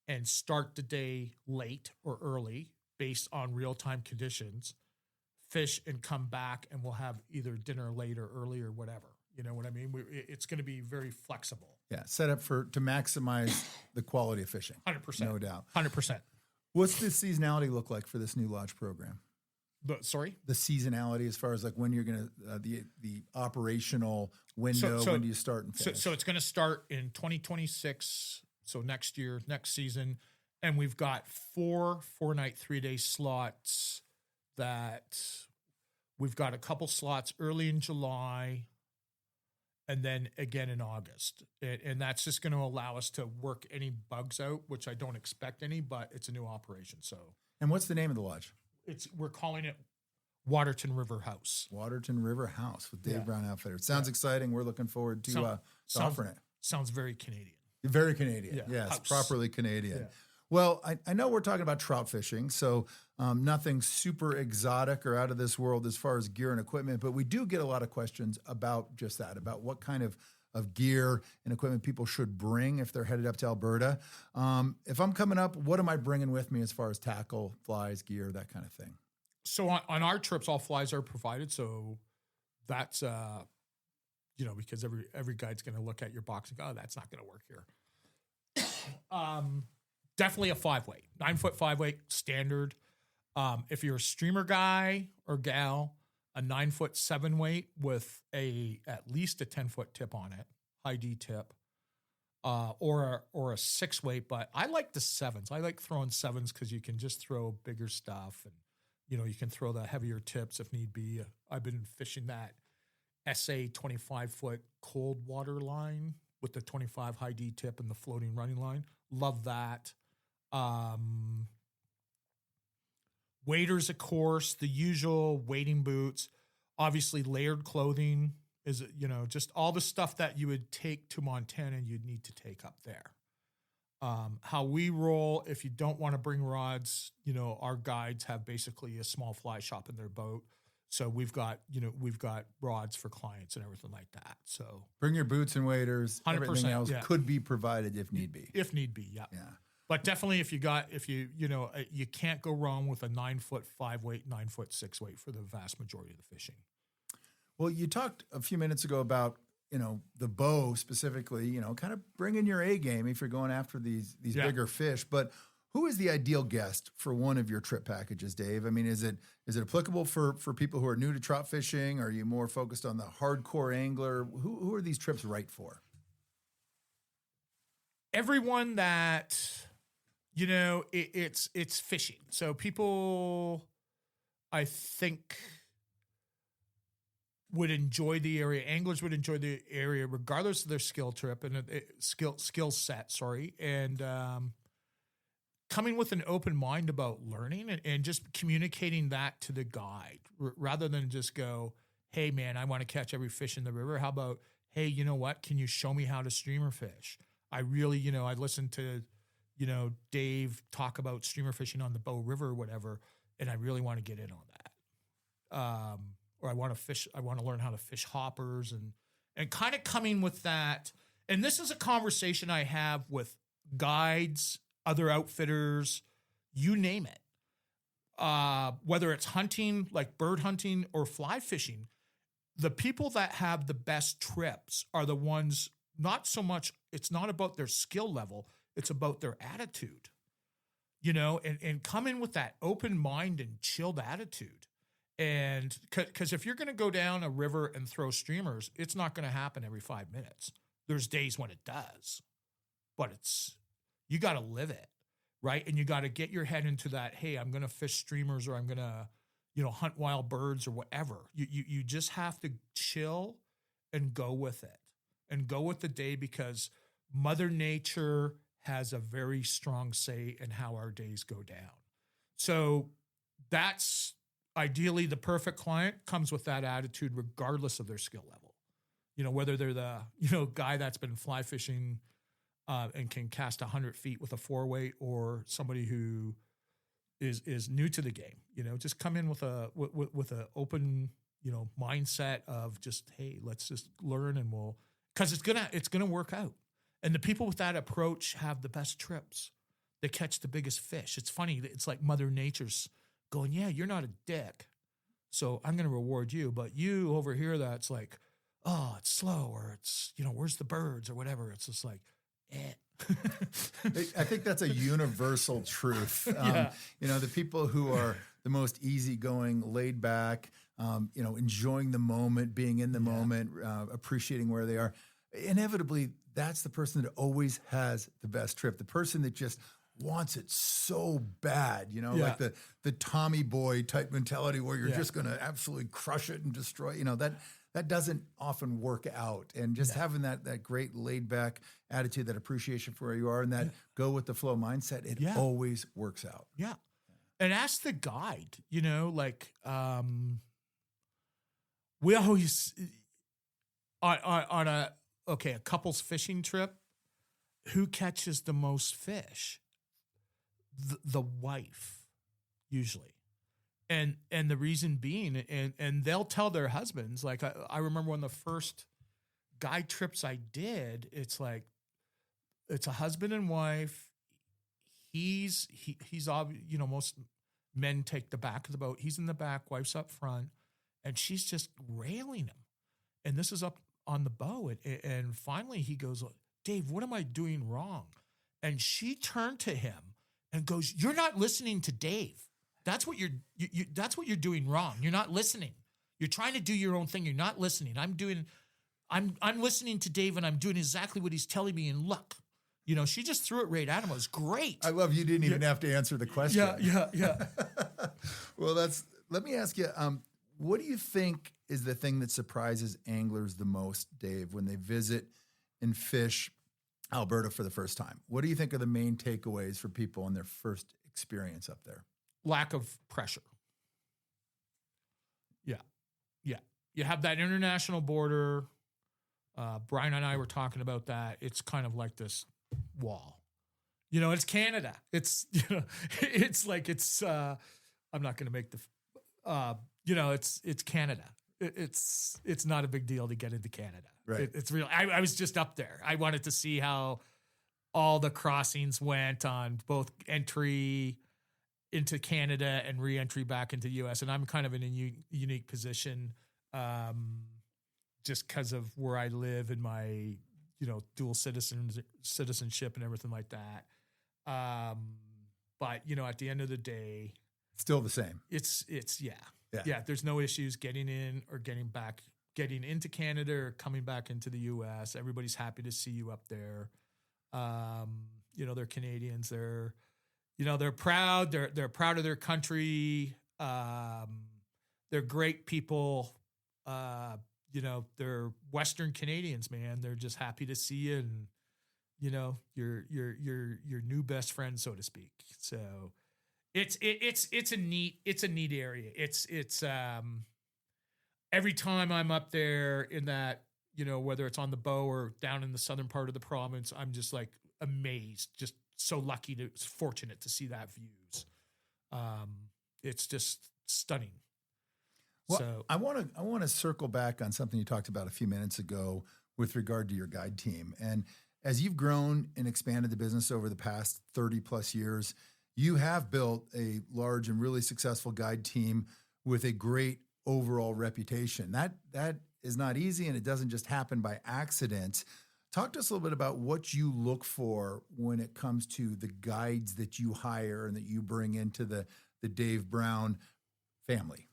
and start the day late or early based on real-time conditions, fish and come back, and we'll have either dinner late or early or whatever. You know what I mean? It's going to be very flexible. Yeah, set up to maximize the quality of fishing. 100%. No doubt. 100%. What's the seasonality look like for this new lodge program? Sorry? The seasonality as far as like when you're going to, the operational window, when do you start and finish? So it's going to start in 2026, so next year, next season, and we've got 4 4-night, 3-day slots that we've got a couple slots early in July and then again in August. And that's just going to allow us to work any bugs out, which I don't expect any, but it's a new operation. So. And what's the name of the lodge? We're calling it Waterton River House. Waterton River House with Dave Brown Outfitter. Sounds exciting. We're looking forward to offering it. Sounds very Canadian. Very Canadian. Yes, house. Properly Canadian. Yeah. Well, I know we're talking about trout fishing, so nothing super exotic or out of this world as far as gear and equipment, but we do get a lot of questions about just that, about what kind of gear and equipment people should bring if they're headed up to Alberta. If I'm coming up, what am I bringing with me as far as tackle, flies, gear, that kind of thing? So on our trips, all flies are provided. So that's, because every guide's going to look at your box and go, oh, that's not going to work here. Definitely a 5-weight, 9-foot 5-weight standard. If you're a streamer guy or gal, a 9-foot 7-weight with at least a 10-foot tip on it, high D tip, or a 6-weight. But I like the 7s. I like throwing 7s because you can just throw bigger stuff, and you can throw the heavier tips if need be. I've been fishing that SA 25-foot cold water line with the 25 high D tip and the floating running line. Love that. Waders, of course, the usual wading boots, obviously layered clothing is, just all the stuff that you would take to Montana you'd need to take up there. How we roll, if you don't want to bring rods, our guides have basically a small fly shop in their boat. So we've got rods for clients and everything like that. So bring your boots and waders. 100%, everything else could be provided if need be. If need be, yeah. But definitely, you can't go wrong with a 9-foot 5-weight, 9-foot 6-weight for the vast majority of the fishing. Well, you talked a few minutes ago about the bow specifically. Kind of bringing your A game if you're going after these bigger fish. But Who is the ideal guest for one of your trip packages, Dave? I mean, is it applicable for people who are new to trout fishing? Are you more focused on the hardcore angler? Who are these trips right for? Everyone that, it's fishing. So people, I think, would enjoy the area. Anglers would enjoy the area regardless of their skill set. And coming with an open mind about learning and just communicating that to the guide rather than just go, hey man, I want to catch every fish in the river. How about, hey, you know what? Can you show me how to streamer fish? I really, I listened to, Dave talk about streamer fishing on the Bow River or whatever, and I really want to get in on that. Or I want to learn how to fish hoppers and kind of coming with that. And this is a conversation I have with guides, other outfitters, you name it. Whether it's hunting, like bird hunting or fly fishing, the people that have the best trips are the ones, not so much, it's not about their skill level, it's about their attitude, and come in with that open mind and chilled attitude. And because if you're going to go down a river and throw streamers, it's not going to happen every 5 minutes. There's days when it does, but you got to live it, right? And you got to get your head into that, hey, I'm going to fish streamers or I'm going to, hunt wild birds or whatever. You just have to chill and go with it and go with the day because Mother Nature has a very strong say in how our days go down. So that's ideally the perfect client comes with that attitude regardless of their skill level. Whether they're the, guy that's been fly fishing and can cast 100 feet with a 4-weight or somebody who is new to the game, just come in with a open, mindset of just, hey, let's just learn and because it's gonna work out. And the people with that approach have the best trips. They catch the biggest fish. It's funny. It's like Mother Nature's going, yeah, you're not a dick, so I'm going to reward you. But you over here, that's like, oh, it's slow, or it's, where's the birds or whatever. It's just like, I think that's a universal truth. Yeah. The people who are the most easygoing, laid back, enjoying the moment, being in the moment, appreciating where they are. Inevitably, that's the person that always has the best trip. The person that just wants it so bad, like the Tommy boy type mentality where you're just going to absolutely crush it and destroy, that doesn't often work out. And just having that great laid back attitude, that appreciation for where you are and that go with the flow mindset, it always works out. Yeah. And ask the guide, we always, on a couple's fishing trip, who catches the most fish? The wife, usually. And the reason being, and they'll tell their husbands, like I remember one of the first guide trips I did, it's like, it's a husband and wife. He's most men take the back of the boat. He's in the back, wife's up front, and she's just railing him. And this is up on the bow. And finally he goes, Dave, what am I doing wrong? And she turned to him and goes, you're not listening to Dave. That's what you're doing wrong. You're not listening. You're trying to do your own thing. You're not listening. I'm listening to Dave and I'm doing exactly what he's telling me. And look, she just threw it right at him. It was great. I love you didn't even have to answer the question. Yeah. Well, let me ask you, what do you think is the thing that surprises anglers the most, Dave, when they visit and fish Alberta for the first time? What do you think are the main takeaways for people in their first experience up there? Lack of pressure. Yeah. You have that international border. Brian and I were talking about that. It's kind of like this wall. It's Canada. It's, it's like, I'm not going to make it's Canada. It's not a big deal to get into Canada. Right. It's real. I was just up there. I wanted to see how all the crossings went on both entry into Canada and re-entry back into the U.S. And I'm kind of in a unique position just because of where I live and my, dual citizenship and everything like that. But, at the end of the day, Still the same. it's yeah. There's no issues getting in or getting into Canada or coming back into the U.S. Everybody's happy to see you up there. They're Canadians. They're proud. They're proud of their country. They're great people. They're Western Canadians, man. They're just happy to see you, and your new best friend, so to speak. So it's a neat area. It's every time I'm up there in that, whether it's on the Bow or down in the southern part of the province, I'm just like amazed, just so fortunate to see that views. It's just stunning. Well, So I want to circle back on something you talked about a few minutes ago with regard to your guide team. And as you've grown and expanded the business over the past 30 plus years, you have built a large and really successful guide team with a great overall reputation. That is not easy, and it doesn't just happen by accident. Talk to us a little bit about what you look for when it comes to the guides that you hire and that you bring into the Dave Brown family.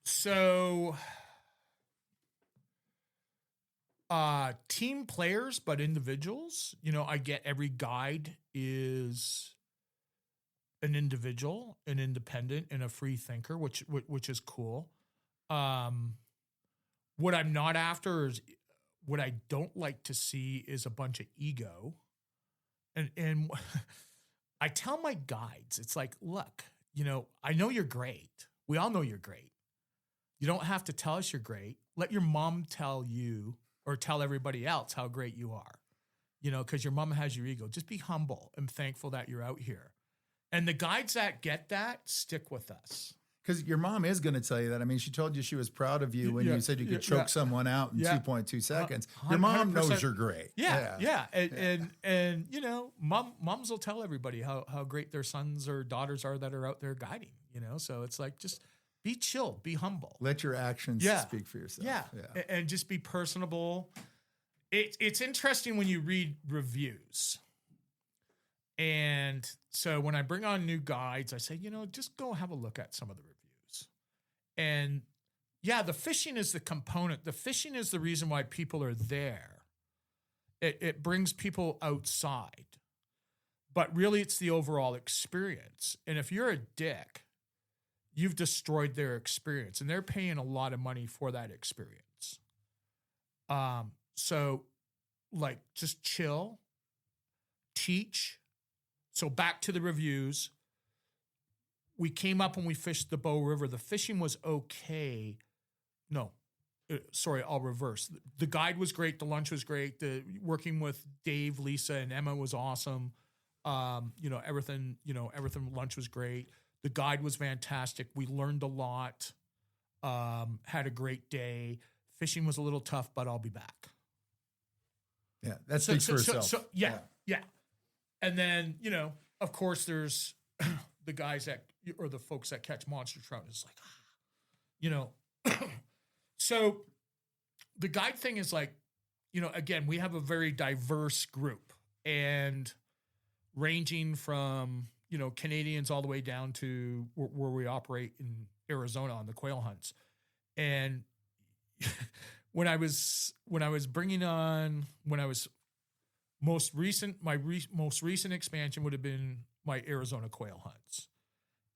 So, team players, but individuals, I get every guide is an individual, an independent, and a free thinker, which is cool. What I'm not after is, what I don't like to see is a bunch of ego. And I tell my guides, it's like, look, I know you're great. We all know you're great. You don't have to tell us you're great. Let your mom tell you or tell everybody else how great you are, because your mom has your ego. Just be humble and thankful that you're out here. And the guides that get that stick with us. Because your mom is going to tell you that. I mean, she told you she was proud of you when you said you could choke someone out in 2.2 seconds. Your mom 100%. Knows you're great. Yeah. And moms will tell everybody how great their sons or daughters are that are out there guiding, So it's like, just be chill, be humble. Let your actions speak for yourself. Yeah. And just be personable. It's interesting when you read reviews. And so when I bring on new guides, I say, just go have a look at some of the reviews. And the fishing is the component. The fishing is the reason why people are there. It brings people outside. But really, it's the overall experience. And if you're a dick, you've destroyed their experience. And they're paying a lot of money for that experience. So, just chill, teach. So back to the reviews. We came up when we fished the Bow River. The fishing was okay. No, sorry, I'll reverse. The guide was great. The lunch was great. The working with Dave, Lisa, and Emma was awesome. Everything lunch was great. The guide was fantastic. We learned a lot. Had a great day. Fishing was a little tough, but I'll be back. Yeah, that speaks for itself. Yeah. And then, of course, there's the guys or the folks that catch monster trout. It's like, So the guide thing is like, again, we have a very diverse group, and ranging from, Canadians all the way down to where we operate in Arizona on the quail hunts. And my most recent expansion would have been my Arizona quail hunts.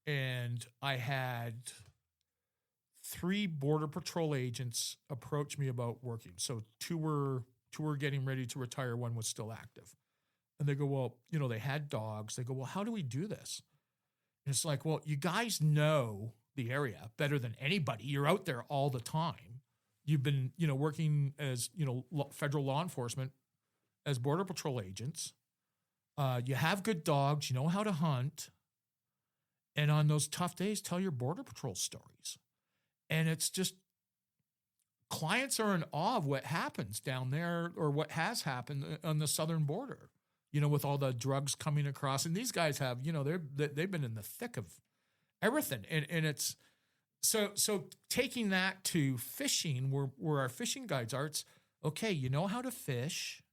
And I had 3 Border Patrol agents approach me about working. So two were getting ready to retire. One was still active. And they go, well, they had dogs. They go, well, how do we do this? And it's like, well, you guys know the area better than anybody. You're out there all the time. You've been, working as, federal law enforcement, as Border Patrol agents. You have good dogs. You know how to hunt. And on those tough days, tell your Border Patrol stories. And it's just, clients are in awe of what happens down there, or what has happened on the southern border, with all the drugs coming across. And these guys have, they've been in the thick of everything. And it's, so taking that to fishing, where our fishing guides are, it's, okay, you know how to fish.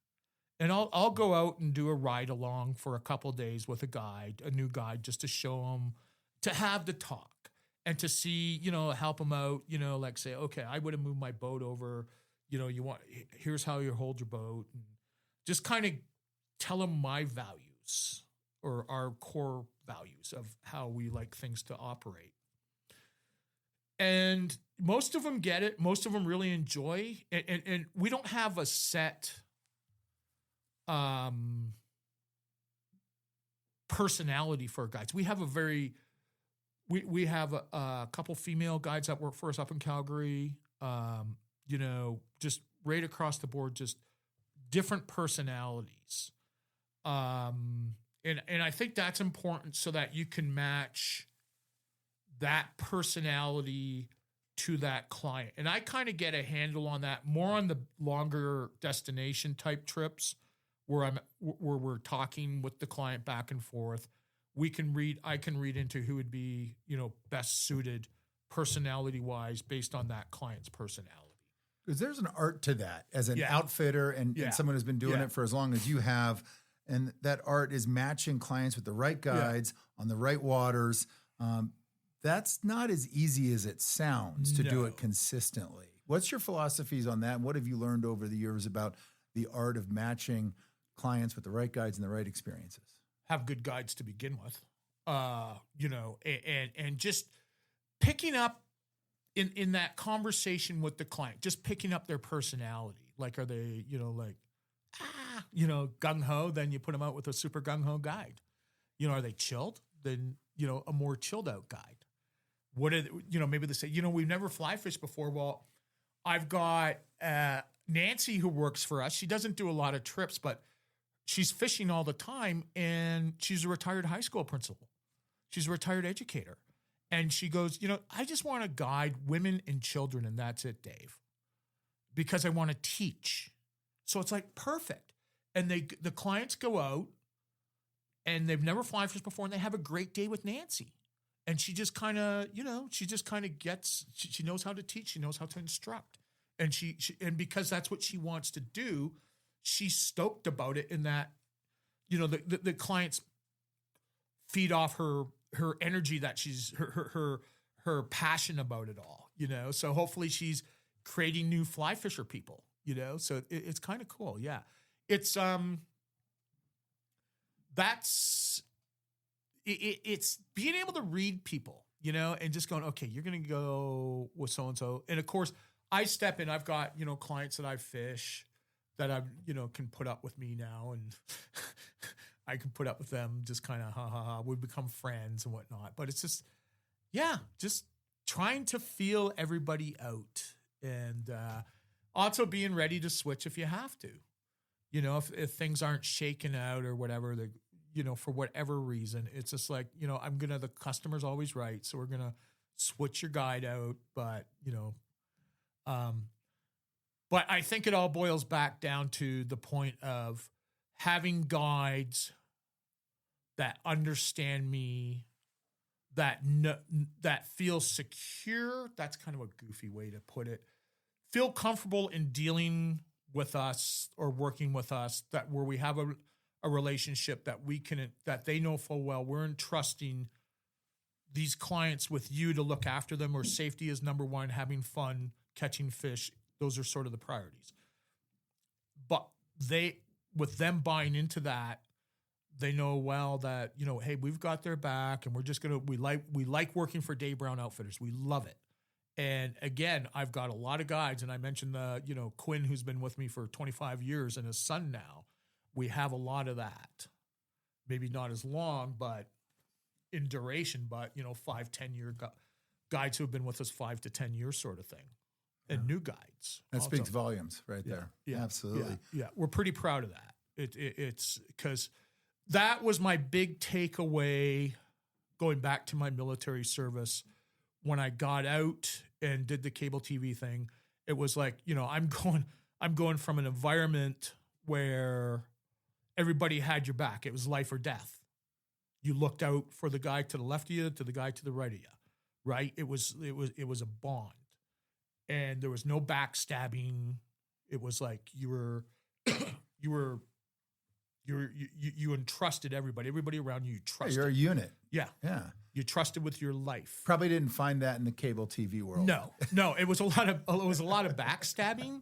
And I'll go out and do a ride along for a couple of days with a new guide, just to show them, to have the talk and to see, help them out, like say, okay, I would have moved my boat over, here's how you hold your boat, and just kind of tell them my values or our core values of how we like things to operate. And most of them get it. Most of them really enjoy. And we don't have a set personality for our guides. We have we have a couple female guides that work for us up in Calgary. Just right across the board, just different personalities. And I think that's important so that you can match that personality to that client. And I kind of get a handle on that more on the longer destination type trips where we're talking with the client back and forth. I can read into who would be, best suited personality wise based on that client's personality. Because there's an art to that as an outfitter and someone who's been doing it for as long as you have. And that art is matching clients with the right guides on the right waters. That's not as easy as it sounds to do it consistently. What's your philosophies on that? And what have you learned over the years about the art of matching clients with the right guides and the right experiences? Have good guides to begin with, and just picking up in that conversation with the client, just picking up their personality. Like, are they, gung-ho? Then you put them out with a super gung-ho guide. Are they chilled? Then, a more chilled out guide. What are maybe they say, we've never fly fished before. Well, I've got Nancy who works for us. She doesn't do a lot of trips, but she's fishing all the time, and she's a retired high school principal. She's a retired educator. And she goes, I just want to guide women and children, and that's it, Dave, because I want to teach. So it's like perfect. And the clients go out, and they've never fly fished before, and they have a great day with Nancy. And she just kind of, gets, she knows how to teach. She knows how to instruct. And she because that's what she wants to do, she's stoked about it in that, the clients feed off her energy, that she's her passion about it all, So hopefully she's creating new fly fisher people, So it's kind of cool. Yeah. It's it's being able to read people, and just going, okay, you're going to go with so-and-so. And of course I step in, I've got, clients that I fish that I've, can put up with me now, and I can put up with them, just kind of, we become friends and whatnot. But it's just, just trying to feel everybody out, and also being ready to switch if you have to, if things aren't shaken out or whatever, for whatever reason, it's just like, the customer's always right. So we're going to switch your guide out. But, but I think it all boils back down to the point of having guides that understand me, that feel secure. That's kind of a goofy way to put it. Feel comfortable in dealing with us or working with us, that where we have a relationship that they know full well we're entrusting these clients with you to look after them, or safety is number one, having fun, catching fish. Those are sort of the priorities. But with them buying into that, they know well that, hey, we've got their back, and we're just we like working for Dave Brown Outfitters. We love it. And again, I've got a lot of guides, and I mentioned Quinn, who's been with me for 25 years, and his son now. We have a lot of that. Maybe not as long, but in duration, but 5-10 year guides who have been with us 5 to 10 years sort of thing. And new guides. That speaks volumes right there. Yeah, absolutely. Yeah. We're pretty proud of that. It's because that was my big takeaway going back to my military service. When I got out and did the cable TV thing, it was like, I'm going from an environment where everybody had your back. It was life or death. You looked out for the guy to the left of you, to the guy to the right of you, right? It was a bond, and there was no backstabbing. It was like you were you entrusted everybody around you. You trusted. You're a unit. Yeah. Yeah. You trusted with your life. Probably didn't find that in the cable TV world. No, it was a lot of backstabbing.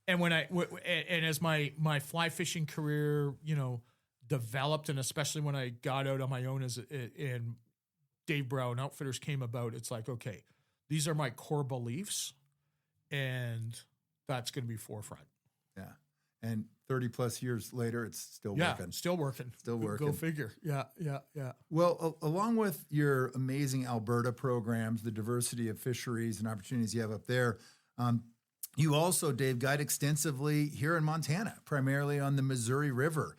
And as my fly fishing career, developed, and especially when I got out on my own and Dave Brown Outfitters came about, it's like, okay, these are my core beliefs, and that's going to be forefront. Yeah. And 30 plus years later, it's still working. Still working. Still working. Go figure. Yeah. Well, along with your amazing Alberta programs, the diversity of fisheries and opportunities you have up there, you also, Dave, guide extensively here in Montana, primarily on the Missouri River.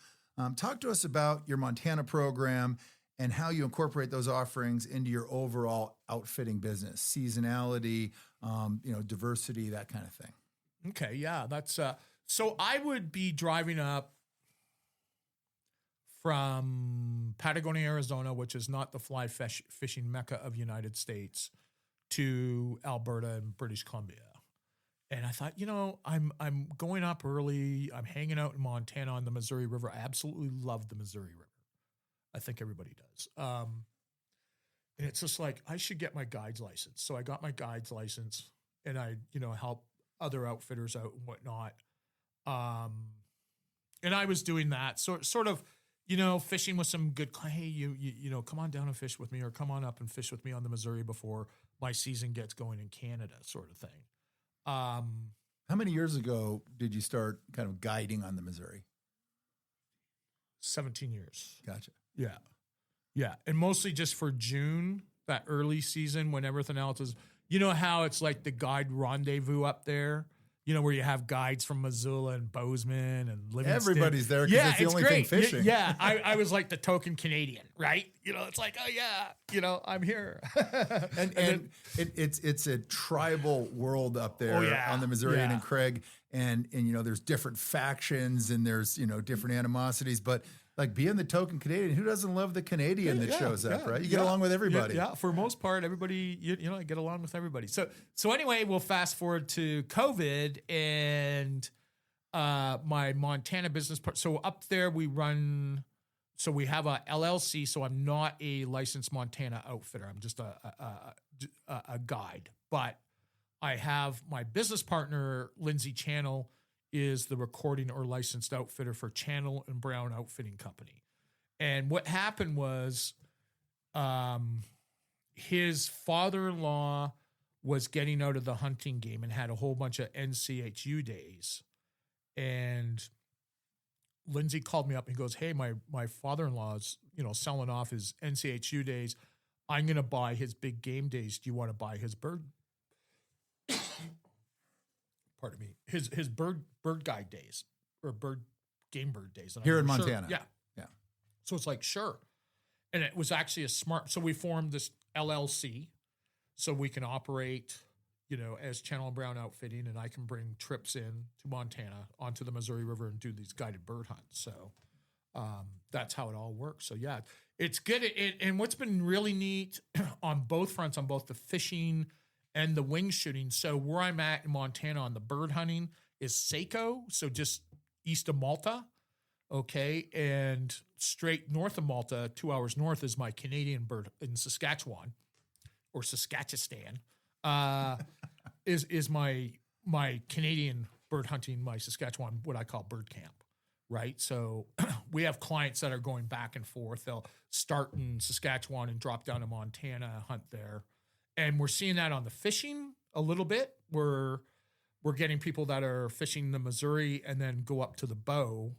Talk to us about your Montana program and how you incorporate those offerings into your overall outfitting business, seasonality, diversity, that kind of thing. Okay, yeah, that's so I would be driving up from Patagonia, Arizona, which is not the fly fishing mecca of the United States, to Alberta and British Columbia. And I thought, I'm going up early. I'm hanging out in Montana on the Missouri River. I absolutely love the Missouri River. I think everybody does. And it's just like, I should get my guide's license. So I got my guide's license, and I, help other outfitters out and whatnot. And I was doing that. So sort of, fishing with some good, hey, you come on down and fish with me, or come on up and fish with me on the Missouri before my season gets going in Canada, sort of thing. How many years ago did you start kind of guiding on the Missouri? 17 years. Gotcha. Yeah. Yeah. And mostly just for June, that early season when everything else is, how it's like the guide rendezvous up there, where you have guides from Missoula and Bozeman and Livingston. Everybody's there because it's the only thing fishing. Yeah. I was like the token Canadian, right? It's like, oh yeah, I'm here. and it's a tribal world up there on the Missouri and Craig. And there's different factions and there's, different animosities, but like being the token Canadian, who doesn't love the Canadian that shows up, right? You get along with everybody. Yeah, for most part, everybody, I get along with everybody. So anyway, we'll fast forward to COVID and my Montana business part. So up there we have a LLC, so I'm not a licensed Montana outfitter. I'm just a guide. But I have my business partner, Lindsay Channel, is the recording or licensed outfitter for Channel and Brown Outfitting Company. And what happened was his father-in-law was getting out of the hunting game and had a whole bunch of NCHU days. And Lindsay called me up and he goes, hey, my father-in-law is, selling off his NCHU days. I'm going to buy his big game days. Do you want to buy his bird? Pardon me, his bird guide days or game bird days. And here in Montana. Sure. Yeah. So it's like, sure. And it was actually so we formed this LLC so we can operate, as Channel and Brown Outfitting, and I can bring trips in to Montana onto the Missouri River and do these guided bird hunts. So that's how it all works. So yeah, it's good. And what's been really neat on both fronts, on both the fishing and the wing shooting. So where I'm at in Montana on the bird hunting is Saco, so just east of Malta, okay? And straight north of Malta, 2 hours north, is my Canadian bird in Saskatchewan, or Saskatchewan, is my Canadian bird hunting, my Saskatchewan, what I call bird camp, right? So we have clients that are going back and forth. They'll start in Saskatchewan and drop down to Montana, hunt there. And we're seeing that on the fishing a little bit. We're getting people that are fishing the Missouri and then go up to the Bow,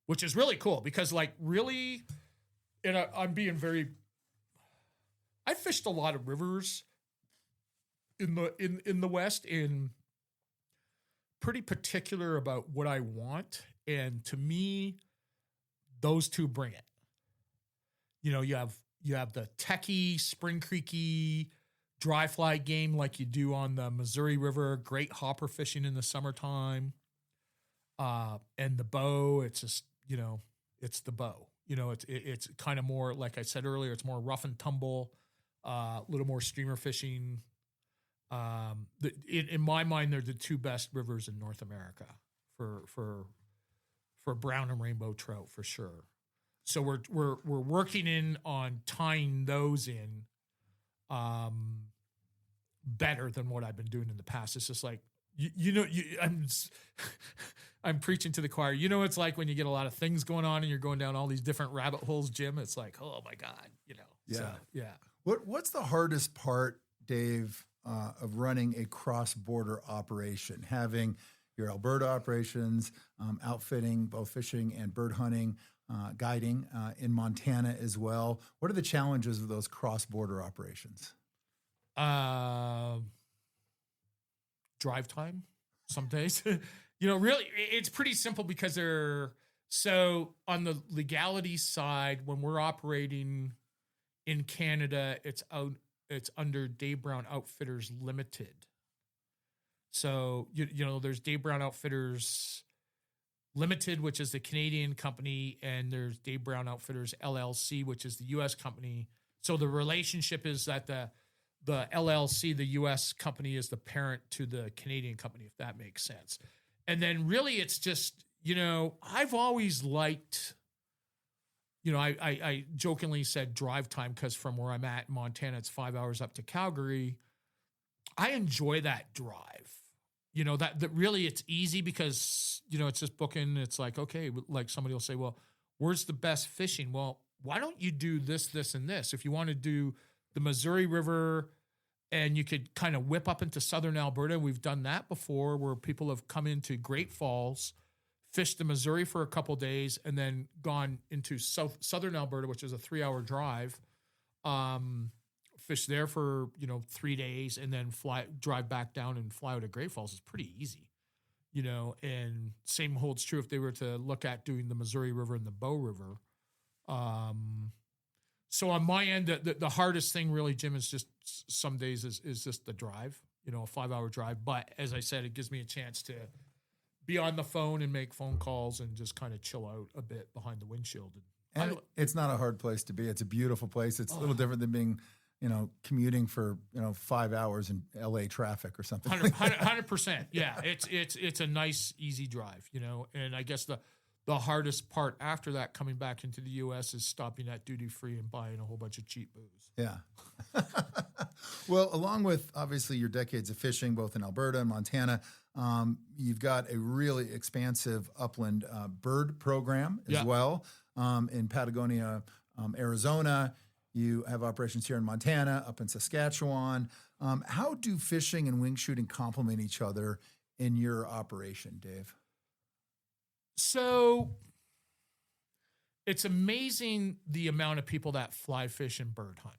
which is really cool because, like, really, I'm being I fished a lot of rivers in the West, and pretty particular about what I want. And to me, those two bring it. You have the techie, Spring Creeky, dry fly game like you do on the Missouri River, great hopper fishing in the summertime. And the bow, it's just, it's the bow. It's kind of more, like I said earlier, it's more rough and tumble, a little more streamer fishing. In my mind, they're the two best rivers in North America for for brown and rainbow trout for sure. So we're working in on tying those in better than what I've been doing in the past. It's just like, I'm preaching to the choir. You know, it's like when you get a lot of things going on and you're going down all these different rabbit holes, Jim. It's like, oh my God, Yeah. So, yeah. What's the hardest part, Dave, of running a cross-border operation? Having your Alberta operations, outfitting, both fishing and bird hunting, guiding in Montana as well. What are the challenges of those cross-border operations? Drive time some days. Really, it's pretty simple because so on the legality side, when we're operating in Canada, it's under Dave Brown Outfitters Limited. So, there's Dave Brown Outfitters Limited, which is the Canadian company, and there's Dave Brown Outfitters LLC, which is the U.S. company. So the relationship is that the LLC, the U.S. company, is the parent to the Canadian company, if that makes sense. And then really it's just, I've always liked, I jokingly said drive time because from where I'm at in Montana, it's 5 hours up to Calgary. I enjoy that drive. That really it's easy because, it's just booking. It's like, okay, like somebody will say, well, where's the best fishing? Well, why don't you do this, this, and this? If you want to do the Missouri River and you could kind of whip up into southern Alberta, we've done that before where people have come into Great Falls, fished the Missouri for a couple days, and then gone into southern Alberta, which is a 3-hour drive, fish there for 3 days, and then drive back down and fly out of Great Falls. Is pretty easy, and same holds true if they were to look at doing the Missouri River and the Bow River. So on my end, the hardest thing really, Jim, is just some days is just the drive, a 5-hour drive. But as I said, it gives me a chance to be on the phone and make phone calls and just kind of chill out a bit behind the windshield. And it's not a hard place to be. It's a beautiful place. It's a little different than being, commuting for, 5 hours in LA traffic or something. 100%. Yeah. It's a nice, easy drive, and I guess the hardest part after that coming back into the U.S. is stopping at duty-free and buying a whole bunch of cheap booze. Yeah. Well, along with obviously your decades of fishing, both in Alberta and Montana, you've got a really expansive upland bird program as well in Patagonia, Arizona. You have operations here in Montana, up in Saskatchewan. How do fishing and wing shooting complement each other in your operation, Dave? So it's amazing the amount of people that fly fish and bird hunt.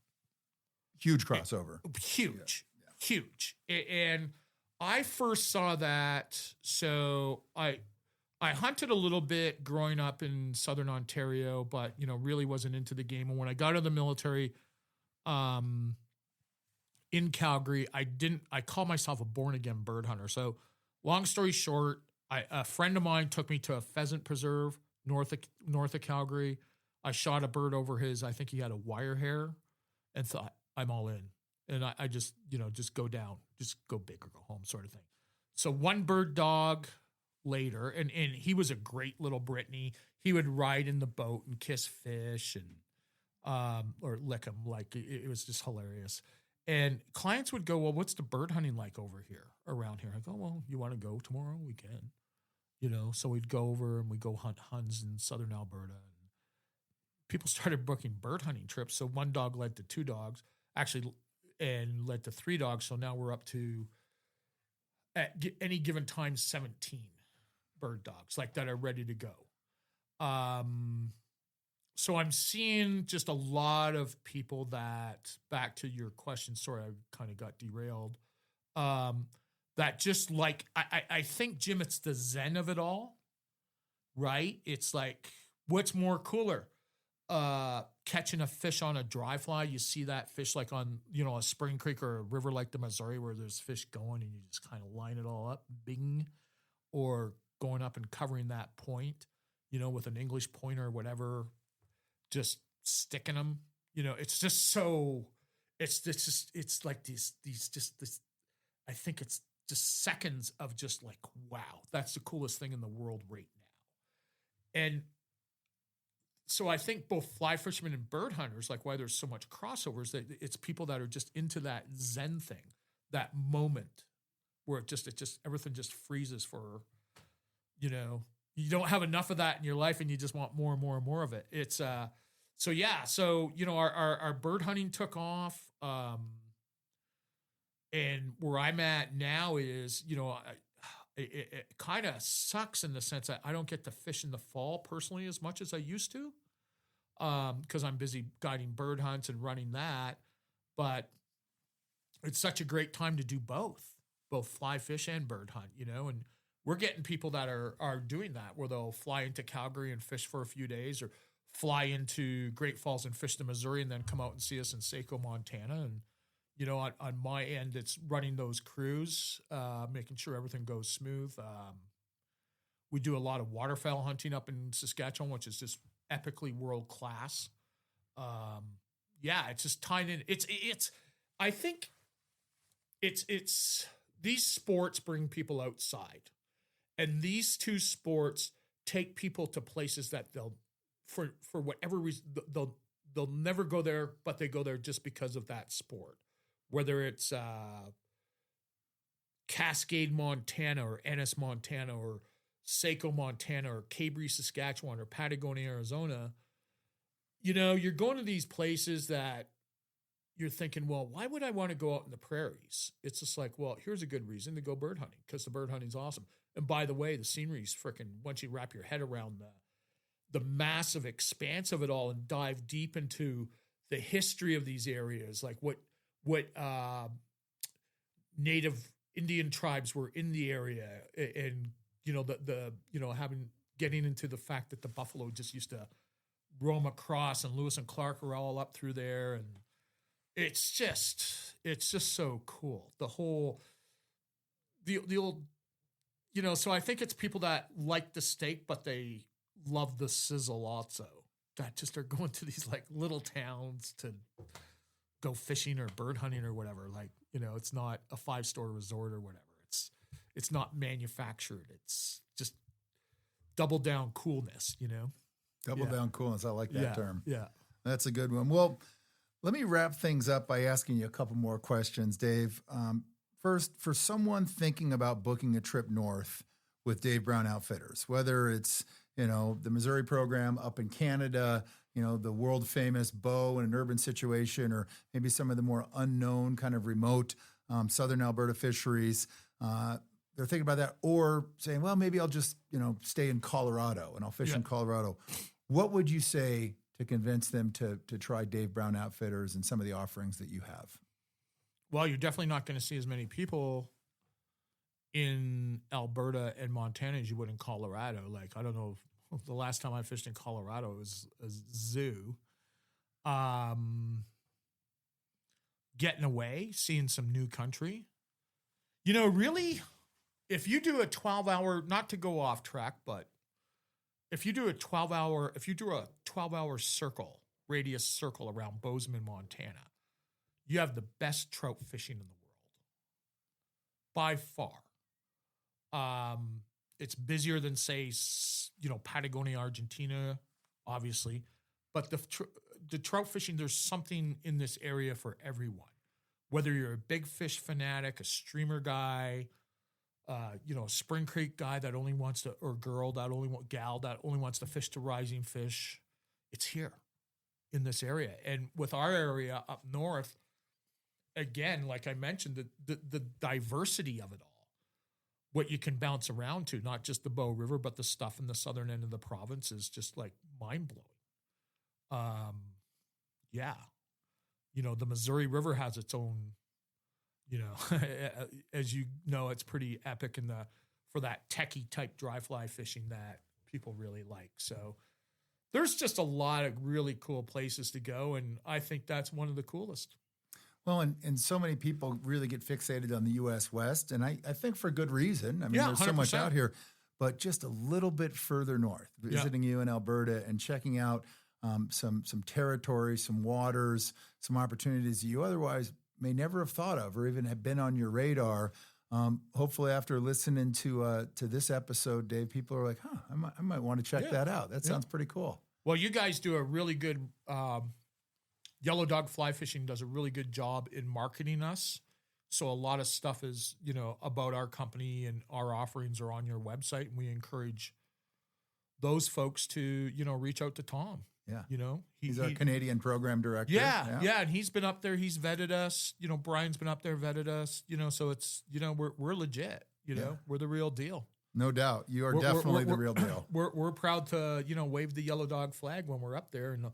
Huge crossover. Huge. And I first saw that. So I hunted a little bit growing up in Southern Ontario, but, really wasn't into the game. And when I got out of the military in Calgary, I call myself a born again bird hunter. So long story short, a friend of mine took me to a pheasant preserve north of Calgary. I shot a bird over I think he had a wire hair, and thought, I'm all in. And I just, just go down, just go big or go home sort of thing. So one bird dog later, and he was a great little Brittany. He would ride in the boat and kiss fish and or lick them. Like it was just hilarious. And clients would go, well, what's the bird hunting like over here, around here? I go, well, you want to go tomorrow? We can. So we'd go over and we go hunt huns in southern Alberta. And people started booking bird hunting trips. So one dog led to 2 dogs, actually, and led to 3 dogs. So now we're up to, at any given time, 17 bird dogs like that are ready to go. So I'm seeing just a lot of people that, back to your question, sorry, I kind of got derailed, that just like, I think, Jim, it's the zen of it all, right? It's like, what's more cooler? Catching a fish on a dry fly, you see that fish like on, a spring creek or a river like the Missouri where there's fish going and you just kind of line it all up, bing, or going up and covering that point, with an English pointer or whatever, just sticking them, it's just so, it's like this, I think it's just seconds of just like, wow, that's the coolest thing in the world right And so I think both fly fishermen and bird hunters, like why there's so much crossovers, that it's people that are just into that Zen thing, that moment where it just everything just freezes for, you don't have enough of that in your life and you just want more and more and more of it. It's so our bird hunting took off. And where I'm at now is, it kind of sucks in the sense that I don't get to fish in the fall personally as much as I used to, because I'm busy guiding bird hunts and running that. But it's such a great time to do both fly fish and bird hunt, and we're getting people that are doing that, where they'll fly into Calgary and fish for a few days, or fly into Great Falls and fish to Missouri and then come out and see us in Saco, Montana. And on my end, it's running those crews, making sure everything goes smooth. We do a lot of waterfowl hunting up in Saskatchewan, which is just epically world class. It's just tying in. I think it's these sports bring people outside, and these two sports take people to places that they'll, for whatever reason, they'll never go there, but they go there just because of that sport. Whether it's Cascade, Montana, or Ennis, Montana, or Saco, Montana, or Cabri, Saskatchewan, or Patagonia, Arizona, you're going to these places that you're thinking, well, why would I want to go out in the prairies? It's just like, well, here's a good reason to go bird hunting, because the bird hunting's awesome. And by the way, the scenery's freaking, once you wrap your head around the massive expanse of it all and dive deep into the history of these areas, like what native Indian tribes were in the area, and getting into the fact that the buffalo just used to roam across, and Lewis and Clark were all up through there, and it's just so cool. The old, so I think it's people that like the steak, but they love the sizzle also, that just are going to these like little towns to go fishing or bird hunting or whatever. Like, it's not a 5-star resort or whatever. It's not manufactured. It's just double down coolness, Double down coolness. I like that term. Yeah. That's a good one. Well, let me wrap things up by asking you a couple more questions, Dave. First, for someone thinking about booking a trip north with Dave Brown Outfitters, whether it's, the Missouri program up in Canada, the world famous bow in an urban situation, or maybe some of the more unknown kind of remote southern Alberta fisheries, they're thinking about that, or saying, well, maybe I'll just, stay in Colorado and I'll fish in Colorado. What would you say to convince them to try Dave Brown Outfitters and some of the offerings that you have? Well, you're definitely not going to see as many people in Alberta and Montana as you would in Colorado. Like, I don't know, the last time I fished in Colorado was a zoo. Getting away, seeing some new country. Really, if you do a 12-hour, not to go off track, but if you do a 12-hour radius circle around Bozeman, Montana, you have the best trout fishing in the world. By far. It's busier than, say, Patagonia, Argentina, obviously. But the trout fishing, there's something in this area for everyone. Whether you're a big fish fanatic, a streamer guy, a Spring Creek guy that only wants to, or gal that only wants to fish to rising fish, it's here in this area. And with our area up north, again, like I mentioned, the diversity of it all. What you can bounce around to, not just the Bow River, but the stuff in the southern end of the province is just like mind-blowing. The Missouri River has its own, as you know, it's pretty epic for that techie type dry fly fishing that people really like. So there's just a lot of really cool places to go, and I think that's one of the coolest. Well, and so many people really get fixated on the U.S. West, and I think for good reason. I mean, there's 100%. So much out here, but just a little bit further north, visiting you in Alberta and checking out some territory, some waters, some opportunities you otherwise may never have thought of or even have been on your radar. Hopefully after listening to this episode, Dave, people are like, I might want to check that out. That sounds pretty cool. Well, you guys do a really good, Yellow Dog Fly Fishing does a really good job in marketing us. So a lot of stuff is, about our company and our offerings are on your website. And we encourage those folks to, reach out to Tom. Yeah. He's our Canadian program director. Yeah. And he's been up there. He's vetted us. Brian's been up there, vetted us, so it's, we're legit, we're the real deal. No doubt. You are definitely the real deal. We're proud to, wave the Yellow Dog flag when we're up there. And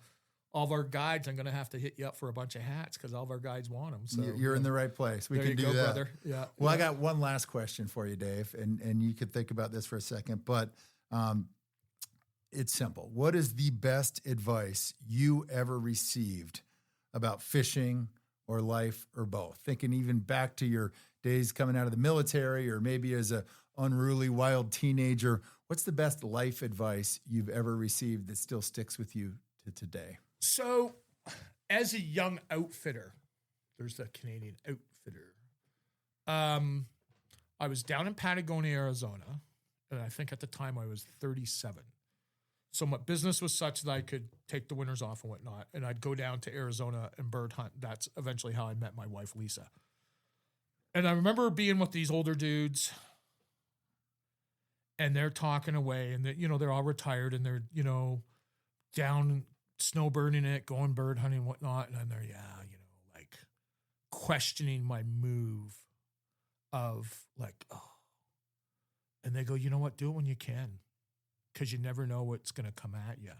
all of our guides, I'm going to have to hit you up for a bunch of hats because all of our guides want them. So you're in the right place. We can do that. Brother. Yeah. Well, I got one last question for you, Dave, and you could think about this for a second, but it's simple. What is the best advice you ever received about fishing or life or both? Thinking even back to your days coming out of the military or maybe as a unruly wild teenager, what's the best life advice you've ever received that still sticks with you to today? So as a young outfitter, there's the Canadian outfitter. I was down in Patagonia, Arizona, and I think at the time I was 37. So my business was such that I could take the winters off and whatnot, and I'd go down to Arizona and bird hunt. That's eventually how I met my wife, Lisa. And I remember being with these older dudes, and they're talking away, and they're all retired, and they're, down snowbirding it, going bird hunting and whatnot, and they're, like questioning my move of like, and they go, you know what, do it when you can. Because you never know what's going to come at you.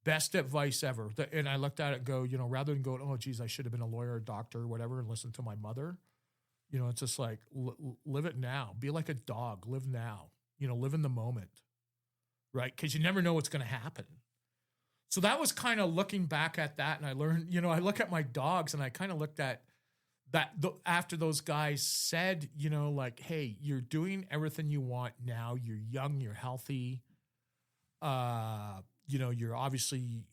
Best advice ever. And I looked at it and go, rather than go, oh, geez, I should have been a lawyer or doctor or whatever and listen to my mother. It's just like, live it now. Be like a dog. Live now. Live in the moment. Right? Because you never know what's going to happen. So that was kind of looking back at that. And I learned, I look at my dogs and I kind of looked at that after those guys said, like, hey, you're doing everything you want now. You're young. You're healthy. You're obviously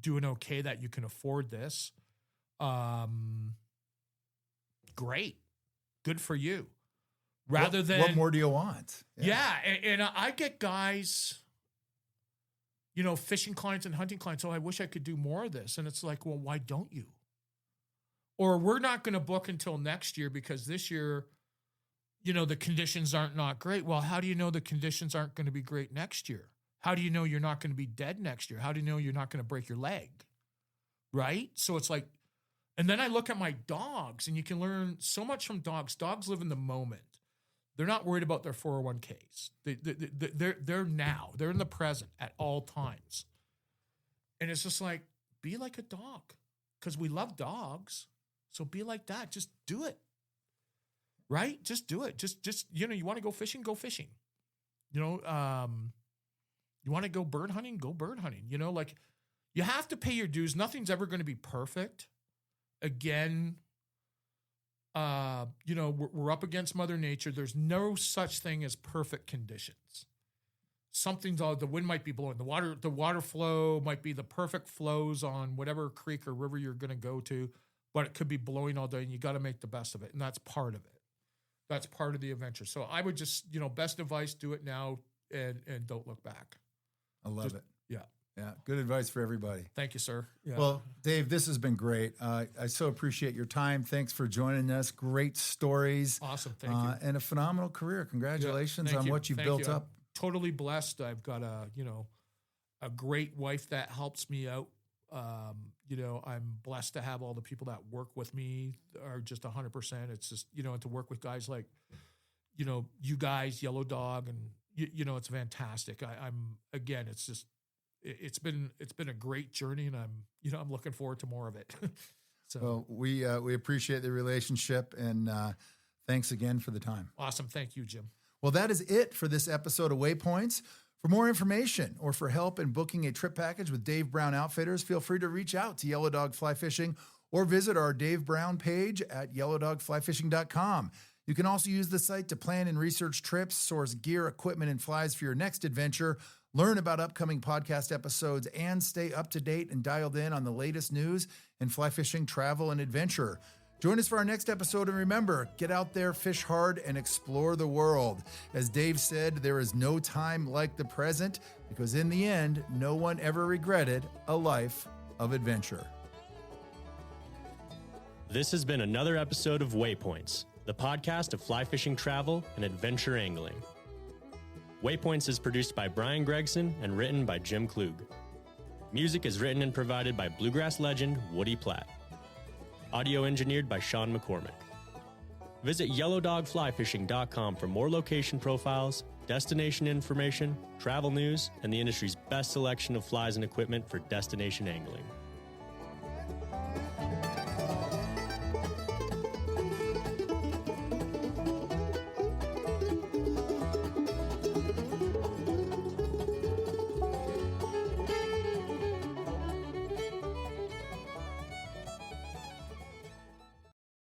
doing okay that you can afford this. Great. Good for you. Rather than what more do you want? Yeah. And I get guys, fishing clients and hunting clients. Oh, I wish I could do more of this. And it's like, well, why don't you? Or we're not going to book until next year because this year, the conditions aren't not great. Well, how do you know the conditions aren't going to be great next year? How do you know you're not going to be dead next year? How do you know you're not going to break your leg? Right? So it's like, and then I look at my dogs and you can learn so much from dogs. Dogs live in the moment. They're not worried about their 401ks. They're now. They're in the present at all times. And it's just like, be like a dog because we love dogs. So be like that. Just do it. Right? Just do it. Just you want to go fishing? Go fishing. You want to go bird hunting? Go bird hunting. Like you have to pay your dues. Nothing's ever going to be perfect. Again, we're up against Mother Nature. There's no such thing as perfect conditions. The wind might be blowing. The water flow might be the perfect flows on whatever creek or river you're going to go to, but it could be blowing all day and you got to make the best of it. And that's part of it. That's part of the adventure. So I would just, best advice, do it now and don't look back. I love it. Yeah. Yeah. Good advice for everybody. Thank you, sir. Yeah. Well, Dave, this has been great. I so appreciate your time. Thanks for joining us. Great stories. Awesome. Thank you. And a phenomenal career. Congratulations on what you've built up. I'm totally blessed. I've got a great wife that helps me out. I'm blessed to have all the people that work with me are just 100%. It's just, to work with guys like, you guys, Yellow Dog, and it's fantastic. It's been a great journey, and I'm looking forward to more of it. So well, we appreciate the relationship, and thanks again for the time. Awesome. Thank you, Jim. Well, that is it for this episode of Waypoints. For more information or for help in booking a trip package with Dave Brown Outfitters, feel free to reach out to Yellow Dog Fly Fishing or visit our Dave Brown page at yellowdogflyfishing.com. You can also use the site to plan and research trips, source gear, equipment, and flies for your next adventure, learn about upcoming podcast episodes, and stay up to date and dialed in on the latest news in fly fishing, travel, and adventure. Join us for our next episode, and remember, get out there, fish hard, and explore the world. As Dave said, there is no time like the present, because in the end, no one ever regretted a life of adventure. This has been another episode of Waypoints, the podcast of fly fishing travel and adventure angling. Waypoints is produced by Brian Gregson and written by Jim Klug. Music is written and provided by bluegrass legend Woody Platt. Audio engineered by Sean McCormick. Visit yellowdogflyfishing.com for more location profiles, destination information, travel news, and the industry's best selection of flies and equipment for destination angling.